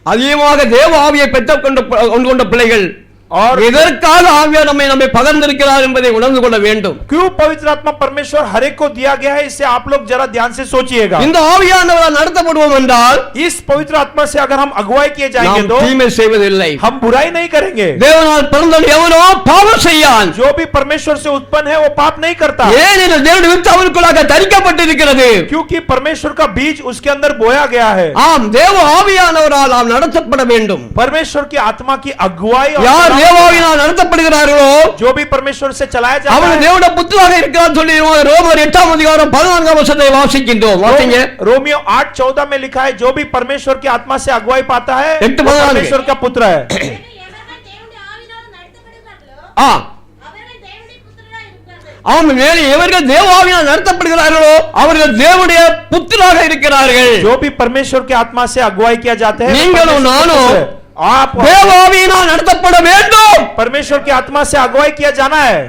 அதிகமாக தேவ ஆவியை பெற்றுக்கொண்ட பிள்ளைகள் और எதற்காக ஆவியார் நம்மை பகிர்ந்திருக்கிறார் என்பதை உணர்ந்து கொள்ள வேண்டும். क्यों पवित्र आत्मा परमेश्वर हर एक को दिया गया है, इसे आप लोग जरा ध्यान से सोचिएगा। இந்த ஆவியானவரால் நடத்தப்படுவோம் என்றால் इस पवित्र आत्मा से अगर हम अगुवाई किए जाएंगे நாம் तो தீமை செய்வதில்லை. हम बुराई नहीं करेंगे। தேவனால் பிறந்தவன் எவனோ பாவம் செய்யான். जो भी परमेश्वर से उत्पन्न है वो पाप नहीं करता, ஏனெனில் தேவனுடைய வித்து அவனுக்குள்ளாக தரிக்கப்பட்டிருக்கிறது. क्योंकि परमेश्वर का बीज उसके अंदर बोया गया है। ஆம், தேவ ஆவியானவரால் நாம் நடத்தப்பட வேண்டும். परमेश्वर की आत्मा की अगुवाई और யார் தேவ ஆவியால் நடத்தப்படுகிறார்களோ जो भी परमेश्वर से चलाया जाता அவன் है, தேவனுடைய புத்திரராக இருக்கிறார் சொல்லி ரோமர் 8ஆம் அதிகாரம் 14ஆம் வசனத்தை வாசிக்கின்றோம். வாசிங்க. रोमियो 8:14 में लिखा है, जो भी परमेश्वर की आत्मा से अगुवाई पाता है वो 8:14 परमेश्वर का पुत्र है। எவர்கள் தேவனுடைய ஆவியினால் நடத்தப்படுகிறார்களோ ஆ, அவர்கள் தேவனுடைய புத்திரராய் இருக்கிறார்கள். ஆம், மேலே எவர்கள் தேவ ஆவியால் நடத்தப்படுகிறார்களோ அவர்கள் தேவனுடைய புத்திரராக இருக்கிறார்கள். जो भी परमेश्वर की आत्मा से अगुवाई किया जाता है, நீங்களும் நானும் आप தேவ ஆவியினால் நடத்தப்பட வேண்டும். परमेश्वर की आत्मा से अगुवाई किया जाना है।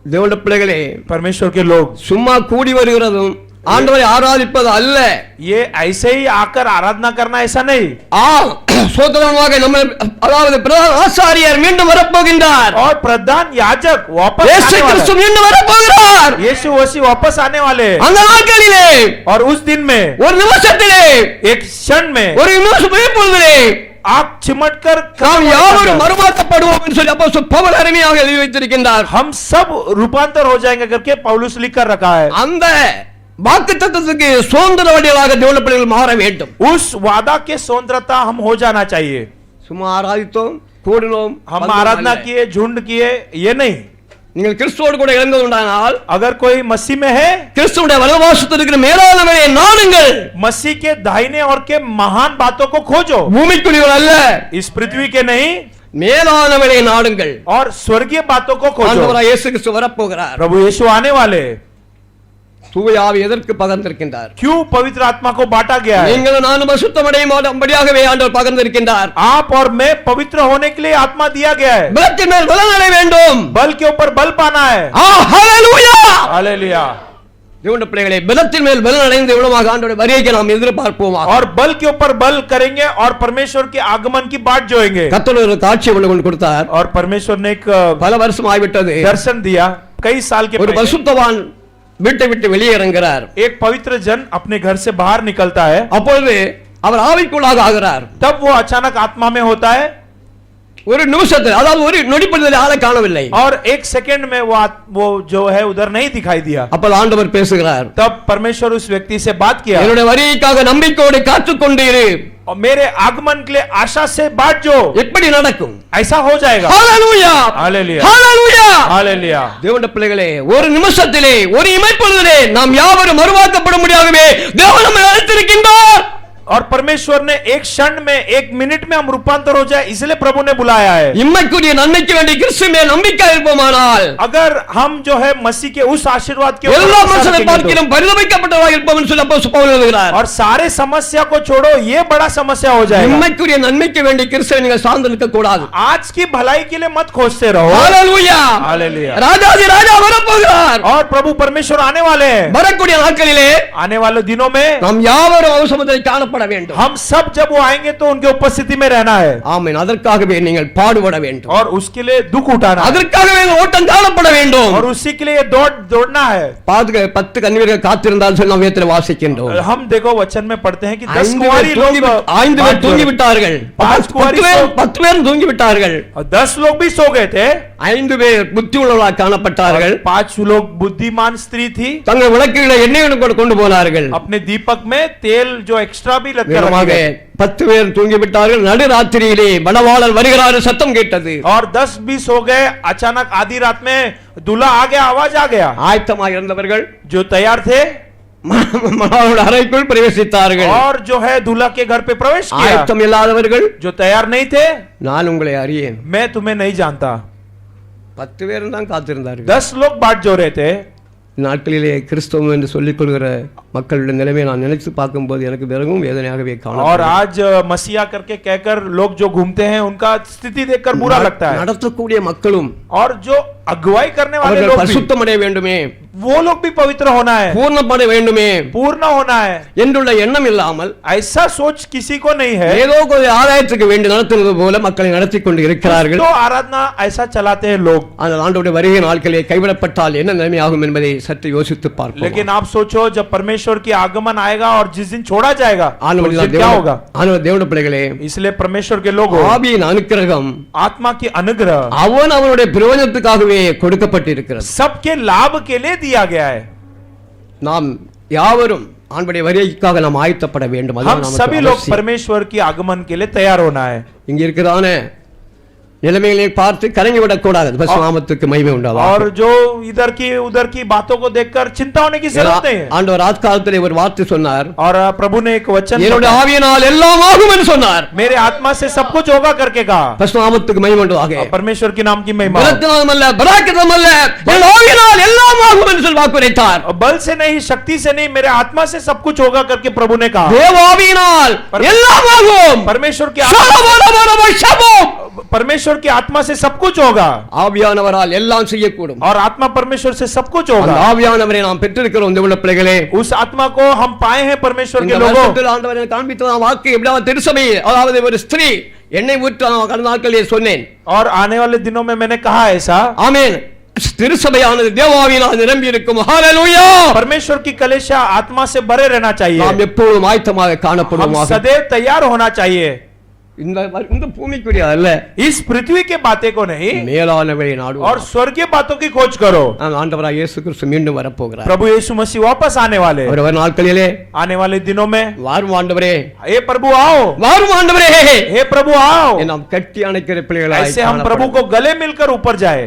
தேவனுடைய பிள்ளைகளே, परमेश्वर के लोग சும்மா கூடி வருகிறதும் ஆண்டவரை ஆராதிப்பது அல்ல. ये ऐसे ही आकर आराधना करना ऐसा नहीं। சோதரமாக நம்ம அதாவது பிரதான ஆசாரியர் மீண்டும் வரப்போகின்றார். और प्रधान याजक वापस இயேசு आने वाला கிறிஸ்து है। மீண்டும் வரப்போகிறார். यीशु मसीह वापस आने वाले हैं। அந்த நாட்களிலே और उस दिन में ஒரு நிமிஷத்திலே एक क्षण में ஒரு நிமிஷம் பொழுதிலே आग चिमट कर நாம் யாவரும் மறுமாற்றப்படுவோம் என்று சொல்லி அப்போஸ்தலன் பவுல் அருமையாக எழுதி வைத்திருக்கின்றார். हम सब रूपांतर हो जाएंगे करके पौलुस लिख कर रखा है। அந்த வாக்குத்தத்தத்துக்கு சுதந்திரவாதிகளாக தேவனுடைய பிள்ளைகள் மாற வேண்டும். उस वादा के स्वतंत्रता हम हो जाना चाहिए। சும்மா ஆராதித்தோம், கூடினோம், हम வந்தோம் आराधना அல்ல. किए, झुंड किए, ये नहीं। நீங்கள் கிறிஸ்துவோடு கூட இணைந்ததுண்டானால் अगर कोई मसीह में है, கிறிஸ்துவுடைய வலதுபார்சத்தில் இருக்கிற மேலானவரை நாடுங்கள். मसीह के दाहिने और के महान बातों को खोजो, பூமிக்குரியவர் அல்ல, इस पृथ्वी के नहीं, மேலானவரை நாடுங்கள். और स्वर्गीय बातों को खोजो। ஆண்டவராகிய இயேசு கிறிஸ்து வரப்போகிறார். प्रभु यीशु आने वाले। தூய ஆவி எதற்கு பகிர்ந்திருக்கின்றார்? क्यों पवित्र आत्मा को बांटा गया है? நீங்களும் நானும் பரிசுத்தமடையும்படியாகவே ஆண்டவர் பகிர்ந்திருக்கின்றார். आप और मैं पवित्र होने के लिए आत्मा दिया गया है, பலத்தின் மேல் பலன் அடைய வேண்டும். बल के ऊपर बल पाना है। ஹalleluya! हालेलुया। தேவனுடைய பிள்ளைகளே, பலத்தின் மேல் பலன் அடைந்து இவ்வளவாக ஆண்டவருடைய வருகையை நாம் எதிர்பார்ப்போமாக. और बल के ऊपर बल करेंगे और परमेश्वर के आगमन की बाट जोएंगे। கர்த்தர் ஒரு காட்சி ஒன்று கொண்டு கொடுத்தார். और परमेश्वर ने एक பல வருஷம் ஆகிவிட்டது. दर्शन दिया कई साल के ஒரு पहले। பரிசுத்தவான் வீட்டை விட்டு வெளியே இறங்குகிறார். एक पवित्र जन अपने घर से बाहर निकलता है, அப்பொழுது அவர் ஆவிக்குள்ளாக ஆகிறார். तब वो अचानक आत्मा में होता है ஒரு நிமிஷத்தில், அதாவது ஒரு நொடிப்பொழுதில் ஆளை காணவில்லை. और एक सेकंड में वो जो है उधर नहीं दिखाई दिया। அப்பொழுது ஆண்டவர் பேசுகிறார். तब परमेश्वर उस व्यक्ति से बात किया, என்னுடைய வருகைக்காக நம்பிக்கையோடு காத்துக் கொண்டிரு. और मेरे आगमन के लिए आशा से बाट जो, எப்படி நடக்கும்? ऐसा हो जाएगा। ஹalleluya! हालेलुया। ஹalleluya! हालेलुया। தேவனுடைய பிள்ளைகளே, ஒரு நிமிஷத்திலே, ஒரு இமைப்பொழுதிலே நாம் யாவரும் மறுவாக்கப்படும்படியாகவே தேவன் நம்மை அழைத்திருக்கின்றார். और परमेश्वर ने एक क्षण में, एक मिनट में हम रूपांतर हो जाए, इसलिए प्रभु ने बुलाया है। இம்மைக்குரிய நன்மைக்கு வேண்டி கிறிஸ்து மேல் நம்பிக்கை இருப்போமானால், अगर हम जो है मसीह के उस आशीर्वाद के ऊपर எல்லா आशा மனுஷனை रखेंगे பார்க்கிலும் பரிதபிக்கப்பட்டவராக இருப்போம் என்று சொல்லி அப்போஸ்தலன் பவுல் எழுதுகிறார். और सारे समस्या को छोड़ो, ये बड़ा समस्या हो जाएगा। இம்மைக்குரிய நன்மைக்கு வேண்டி கிறிஸ்துவை நீங்கள் சார்ந்து நிற்க கூடாது. आज की भलाई के लिए मत खोजते रहो। ஹalleluya! हालेलुया। ராஜாதி ராஜா வரப்போகிறார். और प्रभु परमेश्वर आने वाले हैं। வரக்கூடிய நாட்களிலே आने वाले दिनों में நாம் யாவரும் அவர் சமூகத்தில் காணப்பட வேண்டும். हम सब जब वो आएंगे तो उनके उपस्थिति में रहना है, ஆமென். அதற்காகவே நீங்கள் பாடுபட வேண்டும். और उसके लिए दुख उठाना है, அதற்காகவே ஓட்டம் காணப்பட வேண்டும். और उसी के लिए दौड़ना है। பாதுக 10 கன்னியர்கள் காத்திருந்தால் சொல்லி நாம் வேதத்தில் வாசிக்கின்றோம். हम देखो वचन में पढ़ते हैं कि 10 ஐந்து कुंवारी பேர் लोग தூங்கி விட்டார்கள். 10 பேர் தூங்கி விட்டார்கள். 10 लोग भी सो गए थे, 5 பேர் புத்தி உள்ளவர்களாக காணப்பட்டார்கள். 5 लोग बुद्धिमान स्त्री थी, தங்கள் விளக்குகளை எண்ணெய் கொண்டு போனார்கள். अपने दीपक में तेल जो एक्स्ट्रा भी लगा வேகமாக 10 பேர் தூங்கி விட்டார்கள். நடுராத்திரியிலே மணவாளன் வருகிறார் சத்தம் கேட்டது. और 10 भी सो गए। अचानक आधी रात में दूल्हा आ गया, आवाज आ गया। ஆயத்தமாக இருந்தவர்கள் जो तैयार थे மணவாளனுடைய அறைக்குள் பிரவேசித்தார்கள். और जो है दूल्हा के घर पे प्रवेश किया। ஆயத்தம் இல்லாதவர்கள், जो तैयार नहीं थे, நான் உங்களை அறியேன். मैं तुम्हें नहीं जानता। 10 பேரும் தான் காத்திருந்தார்கள். 10 लोग बाट जो रहे थे। நாட்களிலே கிறிஸ்தவம் என்று சொல்லிக் கொள்கிற மக்களுடைய நிலைமையை நான் நினைத்து பார்க்கும்போது எனக்கு மிகவும் வேதனையாகவே और காணப்படுகிறது. आज मसीहा करके कहकर लोग जो घूमते हैं, उनका स्थिति देखकर बुरा लगता है। நடத்தக்கூடிய மக்களும் और जो अगुवाई करने वाले அவர்கள் लोग भी, பரிசுத்தமடைய வேண்டுமே, वो लोग भी पवित्र होना है, பூர்ணப்பட வேண்டுமே पूर्ण होना है, என்றுள்ள எண்ணம் இல்லாமல் ऐसा सोच किसी को नहीं है। ஏதோ ஒரு ஆதாயத்துக்கு வேண்டி நடத்துவது போல மக்களை நடத்தி கொண்டு இருக்கிறார்கள். तो आराधना ऐसा चलाते हैं लोग। அந்த ஆண்டவருடைய வருகை நாட்களே கைவிடப்பட்டால் என்ன நிலைமையாகும் என்பதை சற்று யோசித்து பார்ப்போம். लेकिन आप सोचो, जब परमेश्वर की आगमन आएगा और जिस दिन छोड़ा जाएगा, उस ஆண்டவர் दिन क्या होगा? தேவனுடைய பிள்ளைகளே, इसलिए परमेश्वर के लोग ஆவியின் அனுக்கிரகம் आत्मा की अनुग्रह அவனுடைய பிரயோஜனத்துக்காகவே கொடுக்கப்பட்டிருக்கிறது. सबके लाभ के लिए दिया गया है। நாம் யாவரும் ஆண்டவருடைய வருகைக்காக நாம் ஆயத்தப்பட வேண்டும். हम அதுதான் सभी நமக்கு लोग அவசியம். परमेश्वर की आगमन के लिए तैयार होना है। இங்க இருக்கிறதான நிலைமைகளை பார்த்து கலங்கி விடக்கூடாது. பரிசுத்தநாமத்துக்கு மகிமை உண்டாவதாக. और जो इधर की उधर की बातों को देखकर चिंता होने की जरूरत नहीं है। ஆண்டவர் ராத்காலத்திலே ஒரு வார்த்தை சொன்னார். और प्रभु ने एक वचन என்னுடைய ஆவியினால் எல்லாம் ஆகும் என்று சொன்னார். मेरे आत्मा से सब कुछ होगा करके कहा। பரிசுத்தநாமத்துக்கு மகிமை உண்டாவதாக. परमेश्वर के नाम की महिमा। பலத்தினாலும் அல்ல, பராக்கிரமம் அல்ல, என் ஆவியினால் எல்லாம் ஆகும் என்று சொல்லி வாக்குரைத்தார். बल से नहीं, शक्ति से नहीं, मेरे आत्मा से सब कुछ होगा करके प्रभु ने कहा। தேவ ஆவியினால் எல்லாம் ஆகும். परमेश्वर की परमेश्वर की आत्मा से सब कुछ होगा। ஆவியானவரால் எல்லாம் செய்யக்கூடும். और आत्मा परमेश्वर से सब कुछ அந்த होगा। ஆவியானவரை நாம் பெற்றிருக்கிறோம் தேவனுடைய பிள்ளைகளே. उस आत्मा को हम पाए हैं परमेश्वर இந்த के लोगों। வருஷத்தில் ஆண்டவர் எனக்கு காண்பித்த வாக்கு எப்படியாவது திருசபை, அதாவது ஒரு ஸ்திரீ எண்ணெய் ஊற்ற கடந்த நாட்களிலே சொன்னேன். और आने वाले दिनों में मैंने कहा ऐसा, ஆமென். திருசபையானது தேவாவினால் நிரம்பி இருக்கும். ஹalleluya. परमेश्वर की कलीसिया आत्मा से भरे रहना चाहिए। நாம் எப்பொழுதும் ஆயத்தமாக हम காணப்படுவோமாக. सदैव तैयार होना चाहिए। இந்த பூமிக்குரிய அல்ல, इस पृथ्वी के बातें को नहीं, மேலானவரை நாடுவோம். और स्वर्गीय बातों की खोज करो। ஆண்டவராகிய இயேசு கிறிஸ்து மீண்டும் வரப்போகிறார். प्रभु यीशु मसीह वापस आने वाले, அவர் வரும் நாட்களிலே आने वाले दिनों में, வாரும் ஆண்டவரே, हे प्रभु आओ, வாரும் ஆண்டவரே, हे प्रभु आओ। நாம் கட்டி அணைக்கிற பிள்ளைகளாய் ऐसे हम प्रभु को गले मिलकर ऊपर जाए।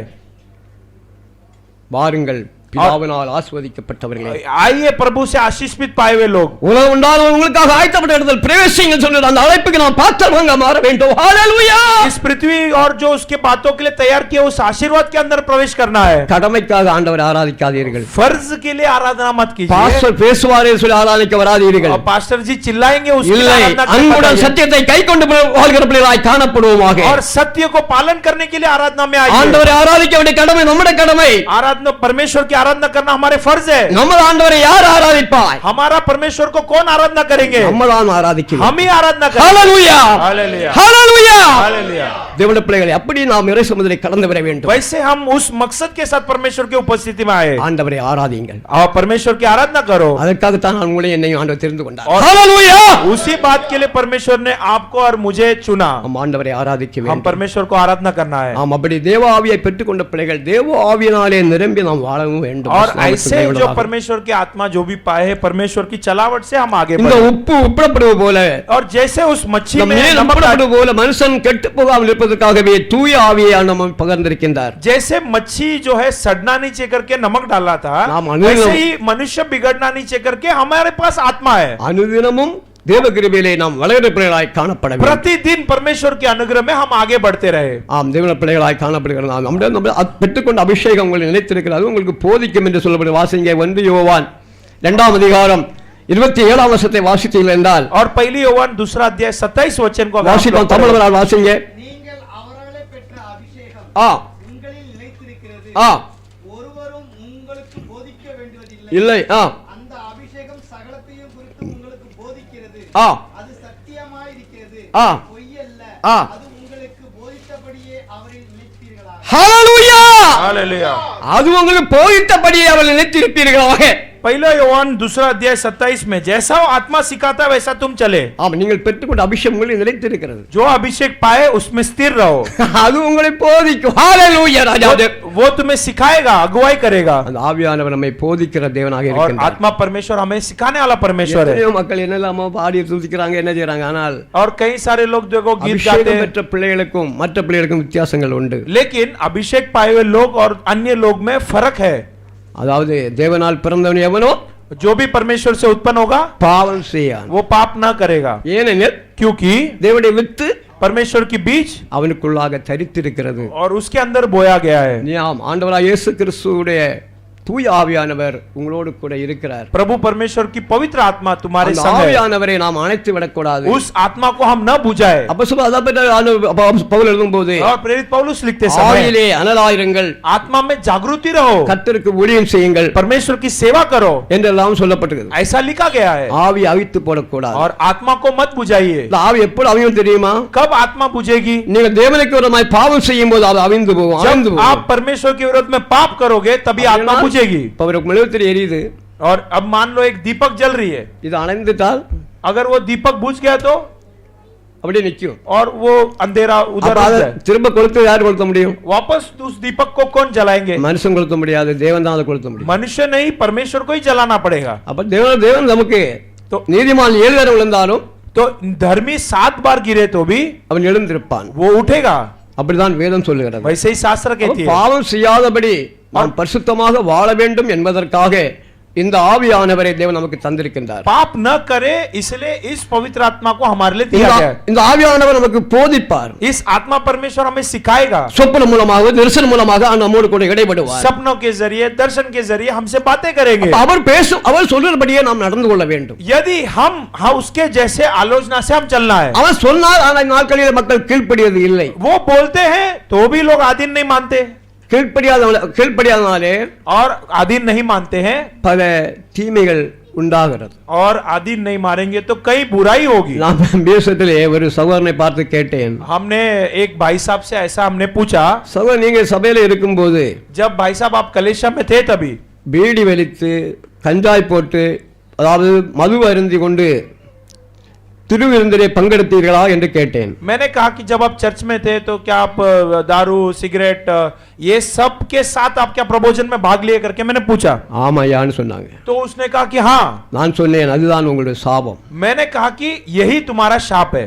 வாருங்கள், பிதாவினால் ஆசீர்வதிக்கப்பட்டவர்களே, आइए प्रभु से आशीषित पाए हुए लोग, உலகம் உண்டான உங்களுக்காக ஆயத்தப்பட்ட இடத்தில் பிரவேசிங்கள் சொல்லுற அந்த அழைப்புக்கு நாம் பாத்திரமாக மாற வேண்டும். ஹalleluya. इस पृथ्वी और जो उसके बातों के लिए तैयार किए उस आशीर्वाद के अंदर प्रवेश करना है. கடமைக்காக ஆண்டவரை ஆராதிக்காதீர்கள். फर्ज के लिए आराधना मत कीजिए. பாஸ்டர் பேசுவாரே சொல்லி ஆராதிக்க வராதீர்கள். और पास्टर जी चिल्लाएंगे उसकी இல்லை, आराधना करने அன்புடன் मत आइए. சத்தியத்தை கைக்கொண்டு வாழ்கிற பிள்ளைகளாய் காணப்படுவோமாக. और सत्य को पालन करने के लिए आराधना में आइए. ஆண்டவரை ஆராதிக்க வேண்டிய கடமை நம்முடைய கடமை. आराधना परमेश्वर की आराधना करना हमारे फर्ज है. நம்ம ஆண்டவரை யார் ஆராதிப்பாய்? हमारा परमेश्वर को कौन आराधना करेंगे? நம்ம தான் ஆராதிக்கிறோம். हम ही आराधना करेंगे. ஹalleluya. हालेलुया. ஹalleluya. हालेलुया. தேவனுடைய பிள்ளைகளே, அப்படி நாம் இறை சமுதிரை கடந்து வர வேண்டும். वैसे हम उस मकसद के साथ परमेश्वर की उपस्थिति में आए. ஆண்டவரை ஆராதிங்கள். और परमेश्वर की आराधना करो. அதற்காக தான் நான் உங்களை என்னையும் ஆண்டவர் தெரிந்து கொண்டார். और ஹalleluya. उसी बात के लिए परमेश्वर ने आपको और मुझे चुना. நாம் ஆண்டவரை ஆராதிக்க हम வேண்டும். परमेश्वर को आराधना करना है. நாம் அப்படி தேவ ஆவியை பெற்றுக்கொண்ட பிள்ளைகள் தேவ ஆவியினாலே நிரம்பி நாம் வாழவும் வேண்டும். और ऐसे जो परमेश्वर की आत्मा जो भी पाए है परमेश्वर की चलावट से हम आगे இந்த बढ़े. உப்பு உப்பிடப்படுவது போல, और जैसे उस मच्छी இந்த में மீன் नमक உப்பிடப்படுவது போல மனுஷன் கெட்டு போகாமல் இருப்பதற்காகவே தூய ஆவியை ஆண்டவர் பகிர்ந்திருக்கின்றார். जैसे मच्छी जो है सड़ना नीचे करके नमक डाला था, नाम अनुदिनम- वैसे ही मनुष्य बिगड़ना नीचे करके हमारे पास आत्मा है. அனுதினமும் தேவ கிருபையிலே நாம் வளர்கிற பிள்ளைகளாய் காணப்பட வேண்டும். प्रतिदिन परमेश्वर के अनुग्रह में हम आगे बढ़ते रहे. ஆம், தேவ பிள்ளைகளாய் காணப்படுகிறது. நாம் நம்முடைய பெற்றுக்கொண்ட அபிஷேகம் உங்களை நினைத்திருக்கிறது, உங்களுக்கு போதிக்கும் என்று சொல்லப்படும். வாசிங்க 1 யோவான் 2ஆம் அதிகாரம் 27ஆம் வசனத்தை வாசித்தீர்கள் என்றால், और पहली யோவான் 2 अध्याय 27 वचन को अगर आप வாசிப்போம். लोग पढ़ें, தமிழர்களால் வாசிங்க. நீங்கள் அவராலே பெற்ற அபிஷேகம் ஆ உங்களில் நிலைத்திருக்கிறது. ஆ ஒருவரும் உங்களுக்கு போதிக்க வேண்டுவதில்லை. இல்லை. ஆ அந்த அபிஷேகம் சகலத்தையும் குறித்து உங்களுக்கு போதிக்கிறது. ஆ அது சத்தியமாயிருக்கிறது. ஆ. பொய்யல்ல. ஆ. அது உங்களுக்கு போதித்தபடியே அவரில் நிலைத்தீர்களா? ஹalleluya. हालेलुया. அது உங்களுக்கு போதித்தபடியே அவள் நினைத்திருப்பீர்களாக. पहला யோவான் 2 अध्याय 27 में जैसा वो आत्मा सिखाता है वैसा तुम चले. ஆம், நீங்கள் பெற்றுக்கொண்ட அபிஷேகம் உங்களில் நிலைத்திருக்கிறது. जो अभिषेक पाए उसमें स्थिर रहो. அது உங்களை போதிக்கும். ஹalleluya. ராஜாவே, वो तुम्हें सिखाएगा, अगुवाई करेगा. அந்த ஆவியானவர் நம்மை போதிக்கிற தேவனாக और இருக்கின்றார். आत्मा परमेश्वर हमें सिखाने वाला परमेश्वर है. எத்தனையோ மக்கள் என்னெல்லாமோ பாடி துதிக்கிறாங்க, என்ன செய்றாங்க, ஆனால் और कई सारे लोग देखो गीत गाते அபிஷேகம் हैं, பெற்ற பிள்ளைகளுக்கும் மற்ற பிள்ளைகளுக்கும் வித்தியாசங்கள் உண்டு. लेकिन अभिषेक पाए हुए लोग और अन्य लोग में फर्क है. அதாவது தேவனால் பிறந்தவன் எவனோ जो भी परमेश्वर से उत्पन्न होगा பாவம் செய்யான். वो पाप ना करेगा, ஏனெனில் क्योंकि தேவனுடைய வித்து परमेश्वर की बीज அவனுக்குள்ளாக தரித்திருக்கிறது. और उसके अंदर बोया गया है. ஆம், ஆண்டவராகிய இயேசு கிறிஸ்துவுடைய தூய ஆவியானவர் உங்களோடு கூட இருக்கிறார். प्रभु परमेश्वर की पवित्र आत्मा तुम्हारे அந்த संग है. ஆவியானவரை நாம் அணைத்து விடக்கூடாது. उस आत्मा को हम न बुझाए. அப்போஸ்தலர் பவுல் எழுதும்போது, और प्रेरित पौलुस लिखते समय ஆவியிலே அனலாயிருங்கள், आत्मा में जागृति रहो, கர்த்தருக்கு ஊழியம் செய்யுங்கள் परमेश्वर की सेवा करो, என்றெல்லாம் சொல்லப்பட்டிருக்கிறது. ऐसा लिखा गया है. ஆவி அவித்து போடக்கூடாது. और आत्मा को मत बुझाइए. இந்த ஆவி எப்பொழுது அவியும் தெரியுமா? कब आत्मा बुझेगी? நீங்க தேவனுக்கு விரோதமாய் பாவம் செய்யும் போது அது அவிந்து போகும், அவிந்து जब போகும். आप परमेश्वर के विरोध में पाप करोगे तभी आत्मा बुझेगी. இப்ப அவருக்கு மெழுகுத்திரி எரியுது, और अब मान लो एक दीपक जल रही है, இது अணைந்துட்டால் अगर वो दीपक बुझ गया तो அப்படியே நிக்கும். और वो अंधेरा उधर அப்ப அதை रुक जाए, திரும்ப கொளுத்து யார் கொளுத்த முடியும்? वापस उस दीपक को कौन जलाएंगे? மனுஷன் கொளுத்த முடியாது, தேவன் தான் அதை கொளுத்த முடியும். मनुष्य नहीं, परमेश्वर को ही जलाना पड़ेगा. அப்ப தேவன் நமக்கு तो நீதிமான் 7 தடவை விழுந்தாலும் तो धर्मी 7 बार गिरे तो भी அவன் எழுந்திருப்பான். वो उठेगा. அப்படிதான் வேதம் சொல்லுகிறது. वैसे ही शास्त्र कहती है. பாவம் செய்யாதபடி நாம் பரிசுத்தமாக வாழ வேண்டும் என்பதற்காக இந்த ஆவியானவரை தேவன் நமக்கு தந்திருக்கின்றார். पाप न करे इसलिए इस पवित्र आत्मा को हमारे लिए दिया गया है. இந்த ஆவியானவர் நமக்கு போதிப்பார். इस आत्मा परमेश्वर हमें सिखाएगा. சொப்பன மூலமாக, தரிசன மூலமாக நம்மோடு கூட இடைபடுவார். सपनों के जरिए, दर्शन के जरिए हमसे बातें करेंगे. அவர் சொல்றபடியே நாம் நடந்து கொள்ள வேண்டும். यदि हम उसके जैसे आलोचना से हम चलना है. அவன் சொன்னார், ஆனால் நாட்களில் மக்கள் கீழ்ப்படியது இல்லை. वो बोलते हैं तो भी लोग आधीन नहीं मानते, கீழ்ப்படியாதனாலே और आधीन नहीं मानते हैं பல தீமைகள் உண்டாகிறது. और आधीन नहीं मारेंगे तो कई बुराई होगी. நான் பேசத்திலே ஒரு சகோதரனை பார்த்து கேட்டேன். हमने एक भाई साहब से ऐसा हमने पूछा, சகோதரன், நீங்க சபையில இருக்கும்போது जब भाई साहब आप कलेशा में थे तभी பீடி வெளித்து கஞ்சாய் போட்டு, அதாவது மது அருந்தி கொண்டு திருவிருந்திலே பங்கெடுத்தீர்களா என்று கேட்டேன். मैंने कहा कि जब आप चर्च में थे तो क्या आप दारू, सिगरेट, ये सब के साथ आप क्या प्रबोधन में भाग लिए करके मैंने पूछा. ஆமாயான்னு சொன்னாங்க. तो उसने कहा कि हाँ. நான் சொன்னேன், அதுதான் உங்களுடைய சாபம். मैंने कहा कि यही तुम्हारा शाप है.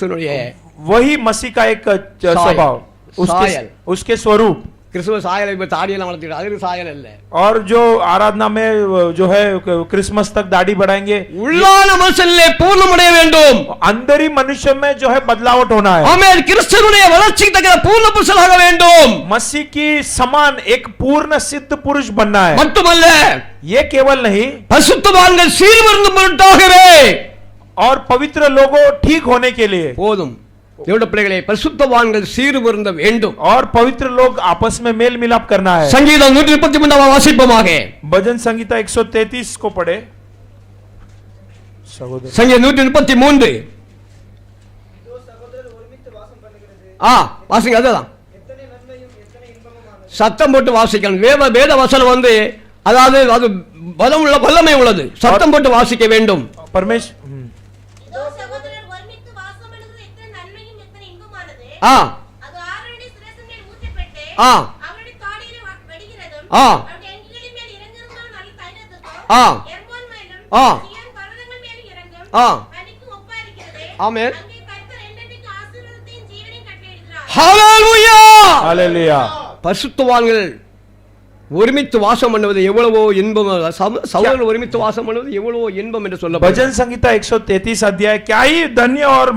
கிறிஸ்துவனுடைய वही मसीह का एक स्वभाव, सायल। उसके स्वरूप। கிறிஸ்துவ சாயலை இப்ப தாடியெல்லாம் வளர்த்துட்டு அது ஒரு சாயல் அல்ல. और जो आराधना में जो है क्रिसमस तक दाढ़ी बढ़ाएंगे, உள்ளான மனுஷனிலே பூர்ணமடைய வேண்டும். अंदर ही मनुष्य में जो है बदलावट होना है। ஆமென். கிறிஸ்துவனுடைய வளர்ச்சிக்கு தக்க பூர்ண புருஷனாக வேண்டும். मसीह की समान एक पूर्ण सिद्ध पुरुष बनना है। மட்டுமல்ல, ये केवल नहीं, பரிசுத்தவான்கள் சீர்வருந்தும் பொருட்டாகவே और पवित्र लोगों ठीक होने के लिए, போதும். தேவனுடைய பிள்ளைகளே, பரிசுத்தவான்கள் சீர்வருந்த வேண்டும். और पवित्र लोग आपस में मेल मिलाप करना है। சங்கீதம் 133 வாசிப்போமாக. भजन संहिता 133 को पढ़े सहोदर। சங்கீதம் 133. இதோ சகோதரர் ஒருமித்து வாசம் பண்ணுகிறது வாசிங்க அதுதான் எத்தனை நன்மையும் எத்தனை இன்பமுமானது. சத்தம் போட்டு வாசிக்கணும். வேத வசனம் வந்து அதாவது அது வல்லமை உள்ளது. சத்தம் போட்டு வாசிக்க வேண்டும். परमेश्वर இதோ சகோதரர் ஒருமித்து வாசம் பண்ணுகிறது எத்தனை நன்மையும் எத்தனை இன்பமானது. ஆ அது ஆரோனுடைய சிரசின் மேல் ஊற்றப்பட்டு ஆ அவருடைய தாடியிலே வடிகிறதும் ஆ அவருடைய அங்கிகளின் மேல் இறங்குகிறதும் நல்ல தைலத்துக்கும் ஆ எர்மோன் மேலும் ஆ சீயோன் பர்வதங்கள் மேலும் இறங்கும் ஆ பனிக்கும் ஒப்பா இருக்கிறது. ஆமென். அங்கே கர்த்தர் என்றென்றைக்கு ஆசீர்வாதத்தையும் ஜீவனையும் கட்டளையிடுகிறார். ஹalleluya. हालेलुया பரிசுத்தவான்கள் ஒருமித்து வாசம் பண்ணுவது எவ்வளவோ இன்பம். சகோதரர்கள் ஒருமித்து வாசம் பண்ணுவது எவ்வளவோ இன்பம் என்று சொல்லப்படுகிறது. भजन संहिता 133 अध्याय क्या ही धन्य और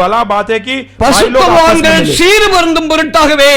भला बात है कि भाई लोग आपस में பரிசுத்தவான்கள் मिले। சீர் வருந்தும் பொருட்டாகவே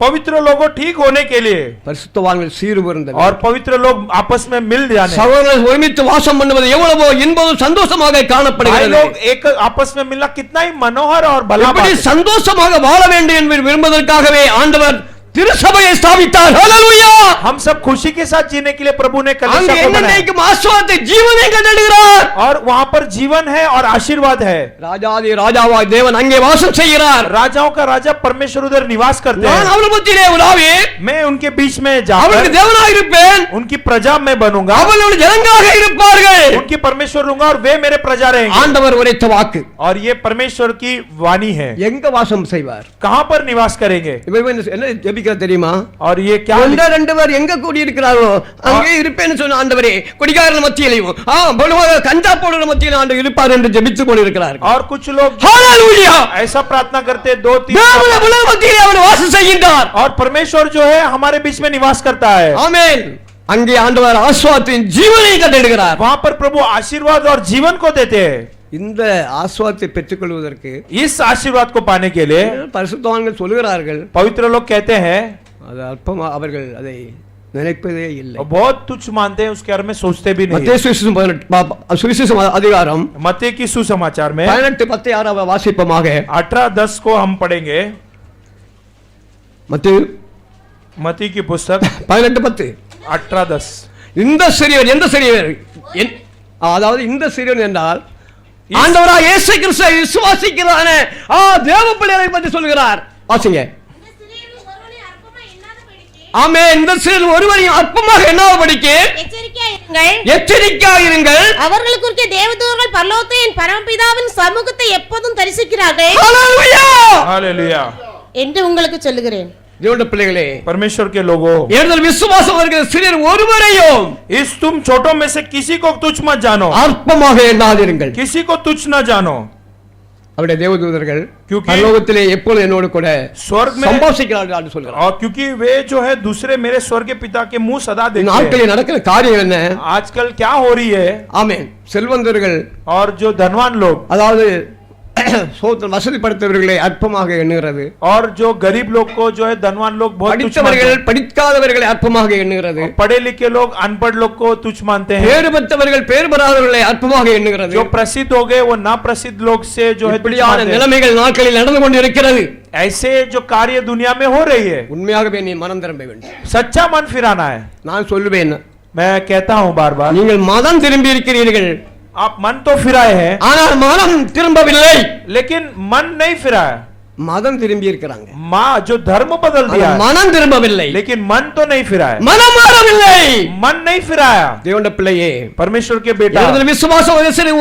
पवित्र लोगों ठीक होने के लिए பரிசுத்தவான்கள் சீர் வருந்தது. और पवित्र लोग आपस में मिल जाने, சகோதரர்கள் ஒருமித்து வாசம் பண்ணுவது எவ்வளவோ இன்பம் சந்தோஷமாக भाई காணப்படுகிறது. लोग एक आपस में मिलना कितना ही मनोहर और भला बात எப்படி है। சந்தோஷமாக வாழ வேண்டும் என்று விரும்புவதற்காகவே ஆண்டவர் திருசபையை ஸ்தாபித்தார். ஹalleluya. हम सब खुशी के साथ जीने के लिए प्रभु ने அங்கே कलीसिया को बनाया என்னைக்கும் ஆசீர்வாதத்தை ஜீவனை கட்டளையிடுகிறார். और वहां पर जीवन है और आशीर्वाद है। ராஜாதி ராஜாவாய் தேவன் அங்கே வாசம் செய்கிறார். राजाओं का राजा परमेश्वर उधर निवास करते நான் हैं। அவர்கள் மத்தியிலே உலாவி मैं उनके बीच में அவர்களுக்கு जाकर தேவனாய் இருப்பேன். उनकी प्रजा में बनूंगा, அவர்கள் ஜனங்களாக இருப்பார்கள். उनकी परमेश्वर रहूंगा और वे मेरे प्रजा रहेंगे। ஆண்டவர் உரைத்த வாக்கு. और ये परमेश्वर की वाणी है। எங்க வாசம் செய்வார்? कहां पर निवास करेंगे இவன் என்ன ஜெபிக்கிற தெரியுமா? और ये क्या ஒன்றா ரெண்டு பேர் எங்க கூடி இருக்கிறாரோ அங்கே இருப்பேன்னு சொன்ன ஆண்டவரே, குடிகாரன் மத்தியிலையும் பொதுவாக கஞ்சா போடுற மத்தியில ஆண்டவர் இருப்பார் என்று ஜெபித்துக் கொண்டிருக்கிறார்கள். और कुछ लोग ஹalleluya. ऐसा प्रार्थना करते 2-3 தேவனுடைய உலக மத்தியிலே அவர் வாசம் செய்கின்றார். और परमेश्वर जो है हमारे बीच में निवास करता है। ஆமென். அங்கே ஆண்டவர் ஆசீர்வாதத்தின் ஜீவனை கட்டளையிடுகிறார். वहां पर प्रभु आशीर्वाद और जीवन को देते हैं। இந்த ஆசீர்வாதத்தை பெற்றுக்கொள்வதற்கு इस आशीर्वाद को पाने के लिए பரிசுத்தவான்கள் சொல்கிறார்கள், पवित्र लोग कहते हैं அது அற்பமா அவர்கள் அதை நினைப்பதே இல்லை. और बहुत तुच्छ मानते हैं, उसके बारे में सोचते भी नहीं। மத்தேயு சுவிசேஷம் அதிகாரம் मत्ती की सुसमाचार में 18:16 வாசிப்பமாக. 18:10 को हम पढ़ेंगे। மத்தேயு मत्ती की पुस्तक 18:10. 18:10। இந்த சிறியவர் எந்த சிறியவர்? அதாவது இந்த சிறியவர் என்றால் ஆண்டவராகிய இயேசு கிறிஸ்துவை விசுவாசிக்கிறான தேவ பிள்ளைகளை பற்றி சொல்கிறார். வாசிங்க. இந்த சிறியரில் ஒருவனை அற்பமாய் எண்ணாதபடிக்கு ஆமென். இந்த சிறியர் ஒருவரையும் அற்பமாக எண்ணாதபடிக்கு எச்சரிக்கையாக இருங்கள். அவர்களுக்கு குறுக்கே தேவதூதர்கள் பரலோகத்தை என் பரமபிதாவின் சமூகத்தை எப்போதும் தரிசிக்கிறார்கள் ஹalleluya. हालेलुया। என்று உங்களுக்கு சொல்லுகிறேன். தேவனுடைய பிள்ளைகளே, परमेश्वर के लोगों, ஏறுதல் விசுவாசம் வருகிற சிறியர் ஒருவரையும் इस तुम छोटों में से किसी को तुच्छ मत जानो, அற்பமாக எண்ணாதிருங்கள். किसी को तुच्छ न जानो। அவருடைய தேவதூதர்கள் क्योंकि பரலோகத்திலே எப்பொழுது என்னோடு கூட स्वर्ग में சம்பாஷிக்கிறார்கள் என்று சொல்கிறார். और क्योंकि वे जो है दूसरे मेरे स्वर्गीय पिता के मुंह सदा देखते हैं। நாட்களில் நடக்கிற காரியம் என்ன? आजकल क्या हो रही है? ஆமென். செல்வந்தர்கள் और जो धनवान लोग அதாவது வசதி படுத்தவர்களை அற்பமாக எண்ணுகிறது. और जो गरीब लोग को जो है धनवान लोग बहुत तुच्छ मानते படித்தவர்கள் हैं। படிக்காதவர்களை அற்பமாக எண்ணுகிறது. पढ़े लिखे लोग अनपढ़ लोग को तुच्छ मानते हैं। பேறு பெற்றவர்கள் பேர் பெறாதவர்களை அற்பமாக எண்ணுகிறது. जो प्रसिद्ध हो गए वो ना प्रसिद्ध लोग से जो है तुच्छ இப்படியான मानते हैं। நிலைமைகள் நாட்களில் நடந்து கொண்டிருக்கிறது. ऐसे जो कार्य दुनिया में हो रही है, உண்மையாகவே நீ மனம் திரும்ப வேண்டும். सच्चा मन फिराना है। நான் சொல்லுவேன், मैं कहता हूँ बार बार, நீங்கள் மனம் திரும்பி இருக்கிறீர்கள், आप मन तो फिराए हैं ஆனால் மனம் திரும்பவில்லை. लेकिन मन नहीं फिराया। மதம் திரும்பி இருக்கிறாங்க, माँ जो धर्म बदल दिया है, மனம் திரும்பவில்லை. लेकिन मन तो नहीं फिराया। மனம் மாறவில்லை. मन नहीं फिराया। தேவனுடைய பிள்ளையே, परमेश्वर के बेटा, ஏறுதல் விசுவாசம்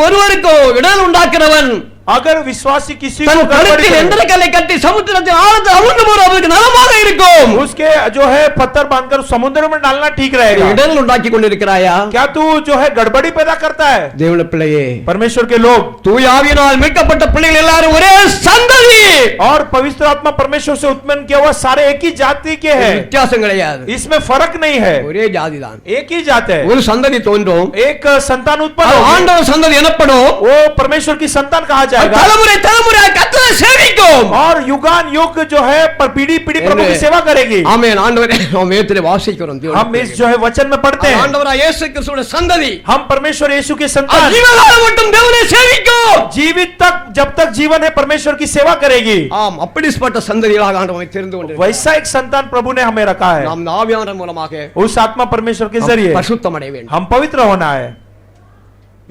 ஒருவருக்கோ இடர் உண்டாக்குறவன் अगर विश्वासी किसी को தன் गड़बड़ी கழுத்தில் करे, எந்திர கல்லை கட்டி சமுத்திரத்தில் ஆழத்தில் அமிழ்ந்து போற அவருக்கு நலமாக இருக்கும். उसके जो है पत्थर बांधकर समुद्र में डालना ठीक रहेगा। இடர் உண்டாக்கி கொண்டிருக்கிறாயா? क्या तू जो है गड़बड़ी पैदा करता है? தேவனுடைய பிள்ளையே, परमेश्वर के लोग தூய ஆவியினால் மீட்கப்பட்ட பிள்ளைகள் எல்லாரும் ஒரே சந்ததி. और पवित्र आत्मा परमेश्वर से उत्पन्न किया हुआ सारे एक ही जाति के हैं। வித்தியாசம் கிடையாது, इसमें फर्क नहीं है, ஒரே ஜாதி தான். एक ही जात है। ஒரு சந்ததி தோன்றும், एक संतान उत्पन्न அது होगी, ஆண்டவர் சந்ததி எனப்படும். वो परमेश्वर की संतान कहा जाएगा। தலைமுறை தலைமுறையாக கர்த்தரை சேவிக்கும். और युगान युग जो है पर पीढ़ी पीढ़ी प्रभु की सेवा करेगी। ஆமென். ஆண்டவரே, நாம் வேதத்திலே வாசிக்கிறோம். हम इस जो है वचन में पढ़ते हैं, ஆண்டவராகிய இயேசு கிறிஸ்துவின் சந்ததி हम परमेश्वर यीशु के அது संतान ஜீவகாலம் மட்டும் தேவனை சேவிக்கும். जीवित तक जब तक जीवन है परमेश्वर की सेवा करेगी। ஆம், அப்படிப்பட்ட சந்ததிகளாக ஆண்டவரை தெரிந்து கொண்டிருக்கிறார். वैसा एक संतान प्रभु ने हमें रखा है। நாம் ஆவியானவர் மூலமாக उस आत्मा परमेश्वर के जरिए பரிசுத்தம் அடைய வேண்டும். हम पवित्र होना है।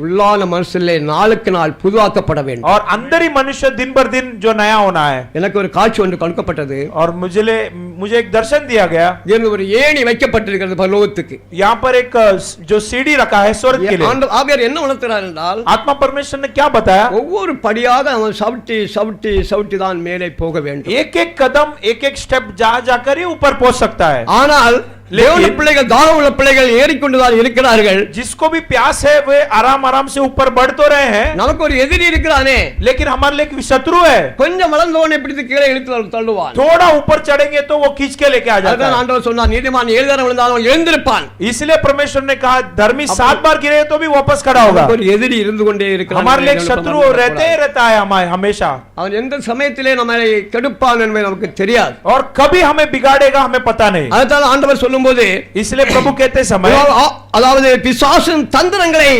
உள்ளான மனசிலே நாளுக்கு நாள் புதுவாக்கப்பட வேண்டும். और अंदरी मनुष्य दिन भर दिन जो नया होना है. எனக்கு ஒரு காட்சி ஒன்று கொடுக்கப்பட்டது. और मुझे एक दर्शन दिया गया. இங்கே ஒரு ஏணி வைக்கப்பட்டிருக்கிறது பரலோகத்துக்கு. यहाँ पर एक जो सीढ़ी रखा है स्वर्ग के लिए. ஆண்டவர் என்ன உணர்த்துறார் என்றால், आत्मा परमेश्वर ने क्या बताया, ஒவ்வொரு படியாக அவன் சவுட்டி சவுட்டி சவுட்டி தான் மேலே போக வேண்டும். एक एक कदम एक एक स्टेप जा जाकर ही ऊपर पहुंच सकता है. ஆனால் தேவனுடைய பிள்ளைகள், தாகம் உள்ள பிள்ளைகள் ஏறிக்கொண்டுதான் இருக்கிறார்கள். जिसको भी प्यास है वे आराम आराम से ऊपर बढ़ तो रहे हैं. நமக்கு ஒரு எதிரி இருக்கிறானே, लेकिन हमारे लिए एक शत्रु है. கொஞ்சம் வளர்ந்தவனை பிடித்து கீழே இழுத்து தள்ளுவான். थोड़ा ऊपर चढ़ेंगे तो वो खींच के लेके आ जाता है. ஆண்டவர் சொன்னார், நீதிமான் 7 தடவை விழுந்தாலும் எழுந்திருப்பான். इसलिए परमेश्वर ने कहा धर्मी 7 बार गिरे तो भी वापस खड़ा होगा. ஒரு எதிரி இருந்து கொண்டே இருக்கிறான். हमारे लिए एक शत्रु रहते ही रहता है हमारे हमेशा. அவன் எந்த சமயத்திலே நம்மை கெடுப்பான் என்பது நமக்கு தெரியாது. और कभी हमें बिगाड़ेगा हमें पता नहीं. அதனால ஆண்டவர் சொல்லும்போது, इसलिए प्रभु कहते समय, அதாவது பிசாசின் தந்திரங்களை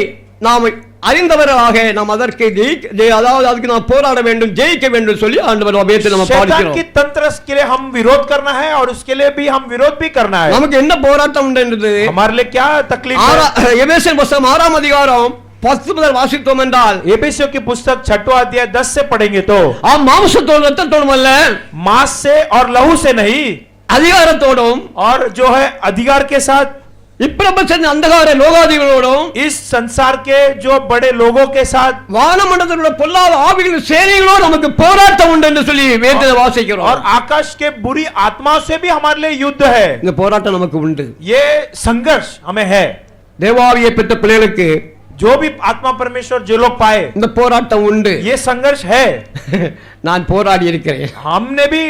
நாம் அறிந்தவராக நாம் அதற்கு அதாவது அதுக்கு நாம் போராட வேண்டும், ஜெயிக்க வேண்டும் சொல்லி ஆண்டவர் வேதத்தை நம்ம படிக்கிறோம். शैतान की तंत्र के लिए हम विरोध करना है और उसके लिए भी हम विरोध भी करना है. நமக்கு என்ன போராட்டம் உண்டு? हमारे लिए क्या तकलीफ है? எபேசியர் புத்தகம் 6ஆம் அதிகாரம் 10 முதல் வாசித்தோம் என்றால், एफेसियों की पुस्तक 6वां अध्याय 10 से पढ़ेंगे तो, மாம்சத்தோடும் இரத்தத்தோடும் அல்ல, मांस से और लहू से नहीं, அதிகாரத்தோடும் और जो है अधिकार के साथ, இப்பிரபஞ்ச அந்தகார லோகாதிகளோடும், इस संसार के जो बड़े लोगों के साथ, வானமண்டலத்தில் உள்ள பொல்லாத ஆவிகளின் சேனைகளோடு நமக்கு போராட்டம் உண்டு என்று சொல்லி வேதத்தை வாசிக்கிறோம். और आकाश के बुरी आत्माओं से भी हमारे लिए युद्ध है. இந்த போராட்டம் நமக்கு உண்டு. ये संघर्ष हमें है. தேவாவியை பெற்ற பிள்ளைகளுக்கு जो भी आत्मा परमेश्वर जो लोग पाए, இந்த போராட்டம் உண்டு. ये संघर्ष है. நான் போராடி இருக்கிறேன். हमने भी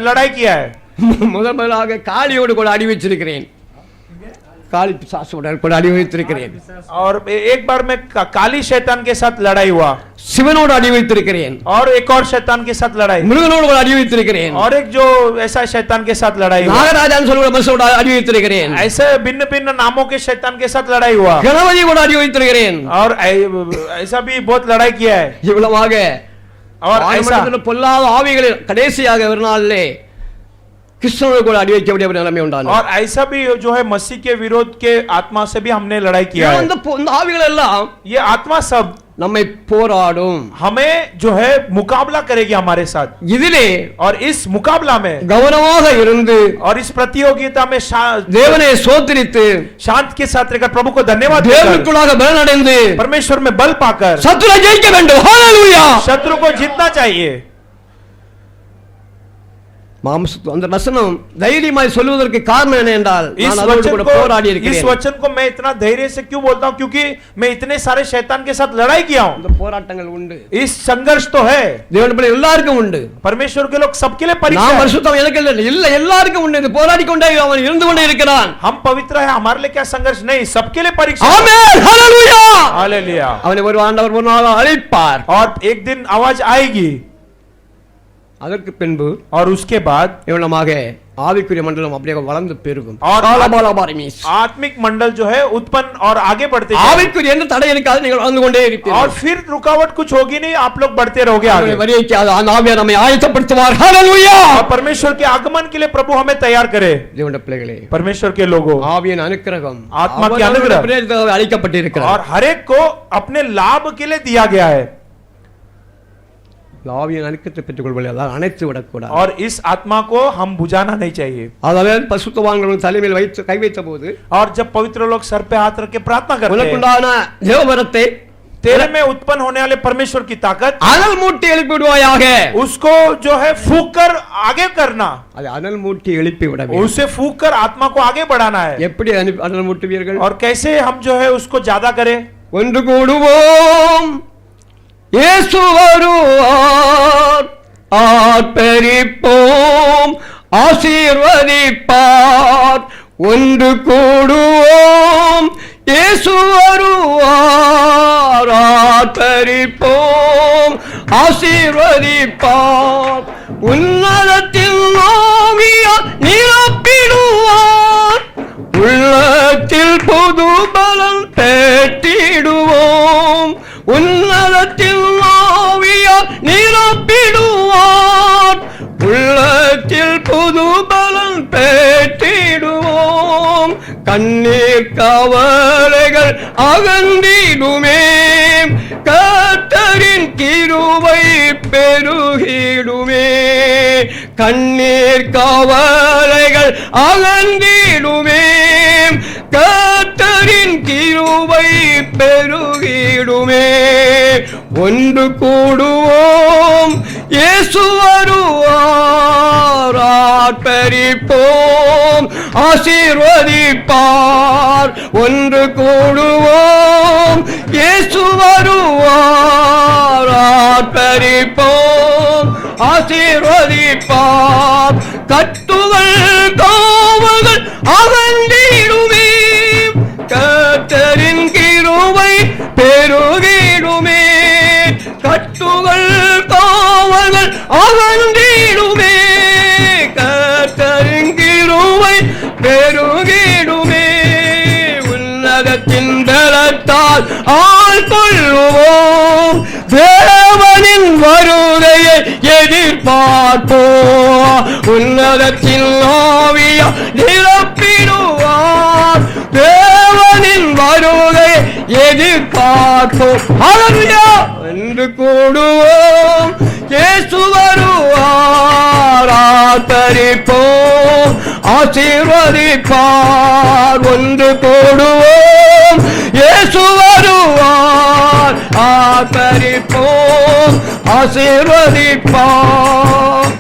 लड़ाई किया है. முதலாக காளியோடு கூட அடி வச்சிருக்கிறேன். काली पिशाचों கூட அடி வைத்திருக்கிறேன். और एक बार मैं काली शैतान के साथ लड़ाई हुआ. சிவனோடு அடி வைத்திருக்கிறேன். और एक और शैतान के साथ लड़ाई. முருகனோடு கூட அடி வைத்திருக்கிறேன். और एक जो ऐसा शैतान के साथ लड़ाई हुआ. நாகராஜன் சொல்லுற மனுஷனோடு அடி வைத்திருக்கிறேன். ऐसे भिन्न भिन्न नामों के शैतान के साथ लड़ाई हुआ. கணவதி கூட அடி வைத்திருக்கிறேன். और ऐसा भी बहुत लड़ाई किया है. இவ்வளவாக और ऐसा பொல்லாத ஆவிகளில் கடைசியாக ஒரு நாளிலே கிறிஸ்தவர்கள் கூட அடி வைக்க வேண்டிய நிலைமை உண்டானது. और ऐसा भी जो है मसीह के विरोध के आत्मा से भी हमने लड़ाई किया है. இந்த ஆவிகள் எல்லாம் ये आत्मा सब நம்மை போராடும். हमें जो है मुकाबला करेगी हमारे साथ. இதிலே और इस मुकाबला में கவனமாக இருந்து और इस प्रतियोगिता में தேவனை ஸ்தோத்திரித்து शांत के साथ रहकर प्रभु को धन्यवाद देकर தேவனுக்குள்ளாக பலனடைந்து परमेश्वर में बल पाकर சத்துருவை ஜெயிக்க வேண்டும். ஹalleluya. शत्रु को जीतना चाहिए. அந்த வசனம் தைரியமாய் சொல்வதற்கு காரணம் என்ன என்றால், நான் அதோடு கூட போராடி இருக்கிறேன். इस वचन को मैं इतना धैर्य से क्यों बोलता हूं? क्योंकि मैं इतने सारे शैतान के साथ लड़ाई किया हूं. இந்த போராட்டங்கள் உண்டு. इस संघर्ष तो है. தேவனுடைய பிள்ளை எல்லாருக்கும் உண்டு. परमेश्वर के लोग सबके लिए परीक्षा நான் है. பரிசுத்தம் எனக்கு இல்ல, எல்லாருக்கும் உண்டு. இது போராடி கொண்டே அவன் இருந்து கொண்டே இருக்கிறான். हम पवित्र है, हमारे लिए क्या संघर्ष? नहीं, सबके लिए परीक्षा. ஆமென். ஹalleluya. हालेलुया. அவனை ஒரு ஆண்டவர் ஒரு நாள் அழைப்பார். और एक दिन आवाज आएगी. அதற்கு பின்பு और उसके बाद இவ்வளமாக ஆவிக்குரிய மண்டலம் அப்படியே வளர்ந்து பெருகும். और ஆத்மிக் मंडल जो है उत्पन्न और आगे बढ़ते ஆவிக்குரிய எந்த தடை இருக்காது, நீங்கள் வளர்ந்து கொண்டே இருப்பீர்கள். और फिर रुकावट कुछ होगी नहीं, आप लोग बढ़ते रहोगे आगे. வரிக்கு அந்த ஆவியார் நம்மை ஆயத்தப்படுத்துவார். ஹalleluya. और परमेश्वर के आगमन के लिए प्रभु हमें तैयार करे. தேவனுடைய பிள்ளைகளே, परमेश्वर के लोगों, ஆவியின் அனுக்கிரகம் आत्मा की अनुग्रह அளிக்கப்பட்டிருக்கிறது. और हर एक को अपने लाभ के लिए दिया गया है. ஆவியின் அனுக்கிரகத்தை பெற்றுக்கொள்வதை அதான் அணைத்து விடக்கூடாது. और इस आत्मा को हम बुझाना नहीं चाहिए. அதனால் பரிசுத்தவான்கள் தலைமையில் வைத்து கை வைத்த போது, और जब पवित्र लोग सर पे हाथ रख के प्रार्थना करते हैं, உனக்குண்டான தேவவரத்தை तेरे में उत्पन्न होने वाले परमेश्वर की ताकत அனல் மூட்டி எழுப்பி விடுவாயாக. उसको जो है फूक कर आगे करना. அது அனல் மூட்டி எழுப்பி விட வேண்டும். उसे फूक कर आत्मा को आगे बढ़ाना है. எப்படி அனல் மூட்டுவீர்கள்? और कैसे हम जो है उसको ज्यादा करें? ஒன்று கூடுவோம், இயேசு வருவார், ஆர்ப்பரிப்போம், ஆசீர்வதிப்பார். ஒன்று கூடுவோம், இயேசு வருவார், ஆர்ப்பரிப்போம், ஆசீர்வதிப்பார். உன்னதத்தில் ஆவியார் நிரப்பிடுவார், உள்ளத்தில் புது பலம் பெற்றிடுவோம். உன்னதத்தில் ஆவியார் நிரப்பிடுவார், உள்ளத்தில் புது பலம் பெற்றிடுவோம். கண்ணீர் கவலைகள் அகன்றிடுமே, கர்த்தரின் கிருபை பெருகிடுமே. கண்ணீர் கவலைகள் அகன்றிடுமே, கர்த்தரின் கிருபை பெருகிடுமே. ஒன்று கூடுவோம், இயேசு வருவார், ஆர்ப்பரிப்போம், ஆசீர்வதிப்பார். ஒன்று கூடுவோம், இயேசு வருவார், ஆர்ப்பரிப்போம், ஆசீர்வதிப்பார். கட்டுகள் காவல்கள் அகன்றிடுமே, கர்த்தரின் கிருபை பெருகிடுமே. கட்டுகள் காவல்கள் அகன்றிடுமே, கர்த்தரின் கிருபை பெருகிடுமே. உன்னதத்தின் பலத்தால் ஆள்கொள்ளுவோம், தேவனின் வருகையை எதிர்பார்ப்போம். உன்னதத்தின் ஆவியா நிரப்பிடுவார், தேவனின் வருகை எதிர்பார்ப்போம். ஹல்லேலூயா. என்று கூடுவோம், இயேசு வருவார், ஆர்ப்பரிப்போம், ஆசீர்வதிப்பார். ஒன்று கூடுவோம், இயேசு வருவார், ஆர்ப்பரிப்போம், ஆசீர்வதிப்பார்.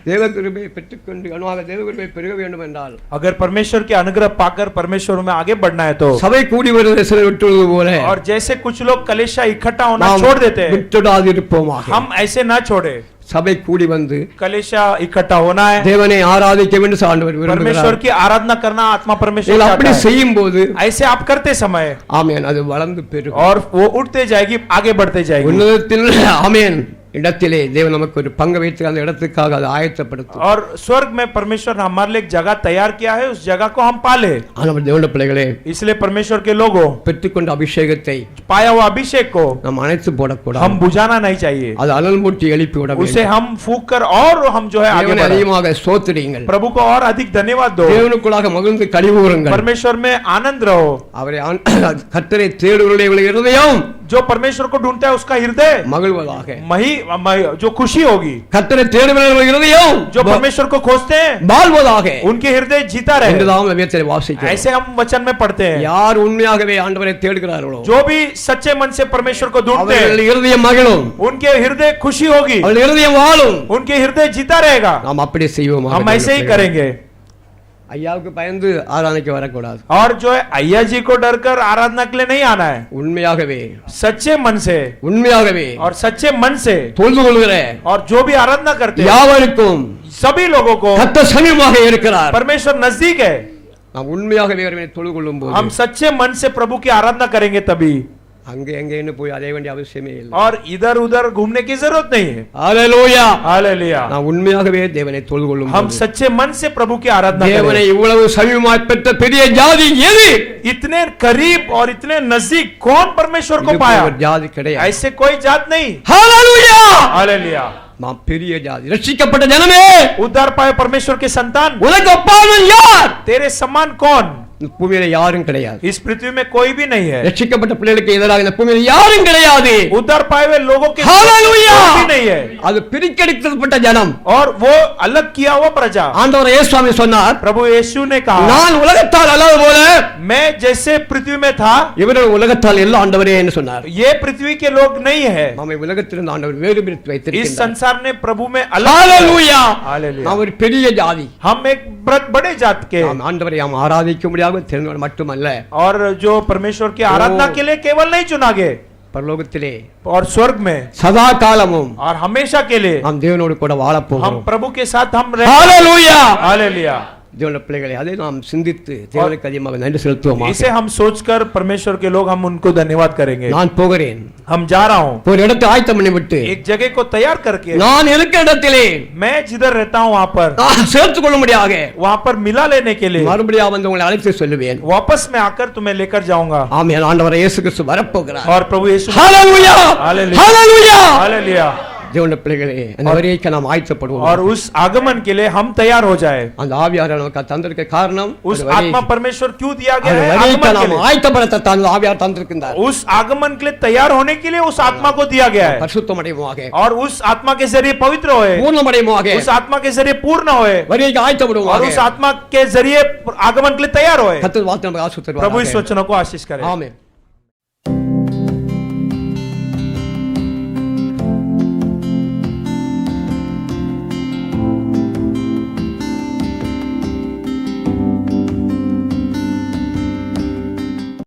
தேவ கிருபையை பெற்றுக்கொண்டு அனுவாக தேவ கிருபை பெருக வேண்டும் என்றால், अगर परमेश्वर के अनुग्रह पाकर परमेश्वर में आगे बढ़ना है तो, சபை கூடி வருவதை சிலர் விட்டுவிடுவது போல और जैसे कुछ लोग कलेशा इकट्ठा होना நாம் छोड़ देते हैं, விட்டுடாதிருப்போமாக. हम ऐसे ना छोड़े. சபை கூடி வந்து कलेशा इकट्ठा होना है, தேவனை ஆராதிக்க வேண்டும் என்று ஆண்டவர் परमेश्वर விரும்புகிறார். की आराधना करना आत्मा परमेश्वर நீங்கள் चाहता அப்படி है. செய்யும் போது ऐसे आप करते समय, ஆமென், அது வளர்ந்து பெருகும். और वो उठते जाएगी, आगे बढ़ते जाएगी. உன்னதத்தில் ஆமென் இடத்திலே தேவன் நமக்கு ஒரு பங்கு வைத்து அந்த இடத்துக்காக அதை ஆயத்தப்படுத்தும். और स्वर्ग में परमेश्वर ने हमारे लिए एक जगह तैयार किया है, उस जगह को हम पाले. ஆனால் தேவனுடைய பிள்ளைகளே, इसलिए परमेश्वर के लोगों, பெற்றுக்கொண்ட அபிஷேகத்தை पाया हुआ अभिषेक को நாம் அணைத்து போடக்கூடாது. हम बुझाना नहीं चाहिए, அது அனல் மூட்டி எழுப்பி விட उसे வேண்டும். हम फूक कर और हम जो है आगे தேவனை बढ़े. அதிகமாக ஸ்தோத்திரியுங்கள், प्रभु को और अधिक धन्यवाद दो, தேவனுக்குள்ளாக மகிழ்ந்து கழிவுறுங்கள். परमेश्वर में आनंद रहो. அவரை கர்த்தரை தேடுவர்களுடைய இருதயம் जो परमेश्वर को ढूंढता है उसका हृदय மகிழ்வதாக. जो खुशी होगी. கர்த்தரை தேடுவர்களுடைய இருதயம் जो परमेश्वर को खोजते हैं வாழ்வதாக उनके हृदय जीता रहे. என்றுதான் வேதத்தை வாசிக்கிறோம். ऐसे हम वचन में पढ़ते हैं. யார் உண்மையாகவே ஆண்டவரை தேடுகிறார்களோ जो भी सच्चे मन से परमेश्वर को ढूंढते हैं, அவர்கள் இருதயம் மகிழும், उनके हृदय खुशी होगी, அவர்கள் இருதயம் வாழும். उनके हृदय जीता रहेगा. நாம் அப்படி செய்வோம். हम ऐसे ही करेंगे. ஐயாவுக்கு பயந்து ஆராதனைக்கு வரக்கூடாது. और जो है अय्या जी को डर कर आराधना के लिए नहीं आना है, உண்மையாகவே सच्चे मन से உண்மையாகவே और सच्चे मन से. தொழுது கொள்கிற और जो भी आराधना करते हैं யாவருக்கும் सभी लोगों को கர்த்தர் சமீபமாக இருக்கிறார். परमेश्वर नजदीक है. நாம் உண்மையாகவே அவரை தொழுது கொள்ளும் போது हम सच्चे मन से प्रभु की आराधना करेंगे तभी, அங்கே எங்கேன்னு போய் அலைய வேண்டிய அவசியமே இல்லை. और इधर उधर घूमने की जरूरत नहीं है. ஹல்லேலூயா. हालेलुया. நாம் உண்மையாகவே தேவனை தொழுது கொள்ளும் हम போது सच्चे मन से प्रभु की आराधना தேவனை करें. இவ்வளவு சமீபமாய் பெற்ற பெரிய ஜாதி எது? इतने करीब और इतने नजदीक कौन परमेश्वर को இது पाया? ஒரு ஜாதி கிடையாது. ऐसे कोई जात नहीं. ஹல்லேலூயா. हालेलुया. நாம் பெரிய ஜாதி, ரட்சிக்கப்பட்ட ஜனமே, उद्धार पाए परमेश्वर के संतान, உனக்கு ஒப்பானவன் யார்? तेरे समान कौन? இந்த பூமியில யாரும் கிடையாது. इस पृथ्वी में कोई भी नहीं है. ரட்சிக்கப்பட்ட பிள்ளைகளுக்கு எதிராக இந்த பூமியில யாரும் கிடையாது. उद्धार पाए हुए लोगों के हालेलुया. कोई भी नहीं है. அது பிரிக்கெடுக்கப்பட்ட ஜனம். और वो अलग किया हुआ प्रजा. ஆண்டவர் இயேசுவாமி சொன்னார், प्रभु यीशु ने कहा, நான் உலகத்தால் அல்லாத போல मैं जैसे पृथ्वी में था, இவர்கள் உலகத்தால் எல்லாம் ஆண்டவரே என்று சொன்னார். ये पृथ्वी के लोग नहीं है. நம்மை உலகத்திலிருந்து ஆண்டவர் வேறு பிரித்து इस வைத்திருக்கிறார். संसार ने प्रभु में अलग. ஹல்லேலூயா. हालेलुया. நாம் ஒரு பெரிய ஜாதி. हम एक बड़े जात के, நாம் ஆண்டவரை நாம் ஆராதிக்க முடியாத தெரிந்தவர் மட்டுமல்ல, और जो परमेश्वर की आराधना के लिए केवल नहीं चुना गए, பரலோகத்திலே और स्वर्ग में சதா காலமும் और हमेशा के लिए நாம் தேவனோடு கூட வாழப் हम போகிறோம். प्रभु के साथ हम ஹல்லேலூயா. हालेलुया. தேவனுடைய பிள்ளைகளை அதை நாம் சிந்தித்து தேவனுக்கு அதிகமாக நன்றி செலுத்துவோம். इसे हम सोचकर परमेश्वर के लोग हम उनको धन्यवाद करेंगे. நான் போகிறேன், हम जा रहा हूँ ஒரு இடத்தை ஆயத்தம் பண்ணி விட்டு एक जगह को तैयार करके, நான் இருக்கிற இடத்திலே मैं जिधर रहता हूँ वहाँ पर நான் சேர்த்துக் கொள்ள முடியாக वहाँ पर मिला लेने के लिए மறுபடியும் வந்து உங்களை அழைத்து சொல்லுவேன். वापस में आकर तुम्हें लेकर जाऊंगा. ஆமென். ஆண்டவர் இயேசு கிறிஸ்து வரப்போகிறார். और प्रभु यीशु, ஹல்லேலூயா. हालेलुया. ஹல்லேலூயா. हालेलुया. தேவனுடைய பிள்ளைகளே அந்த வரிக்கு நாம் ஆயத்தப்படுவோம். और उस आगमन के लिए हम तैयार हो जाए. அந்த ஆவியானவர் நமக்கு தந்திருக்க காரணம் उस आत्मा परमेश्वर क्यों दिया गया है? வரிக்கு आगमन के நாம் लिए. ஆயத்தப்படுத்த தான் ஆவியார் தந்திருக்கிறார். उस आगमन के लिए तैयार होने के लिए उस आत्मा को दिया गया है. பரிசுத்தமடைவோமாக, और उस आत्मा के जरिए पवित्र होए, பூர்ணமடைவோமாக, उस आत्मा के जरिए पूर्ण होए, வரிக்கு और ஆயத்தப்படுவோமாக. उस आत्मा के जरिए आगमन के लिए तैयार होए. கர்த்தர் வார்த்தை நமக்கு ஆசீர்வாதம் प्रभु इस தருவாராக. वचनों को आशीष करे. ஆமென்.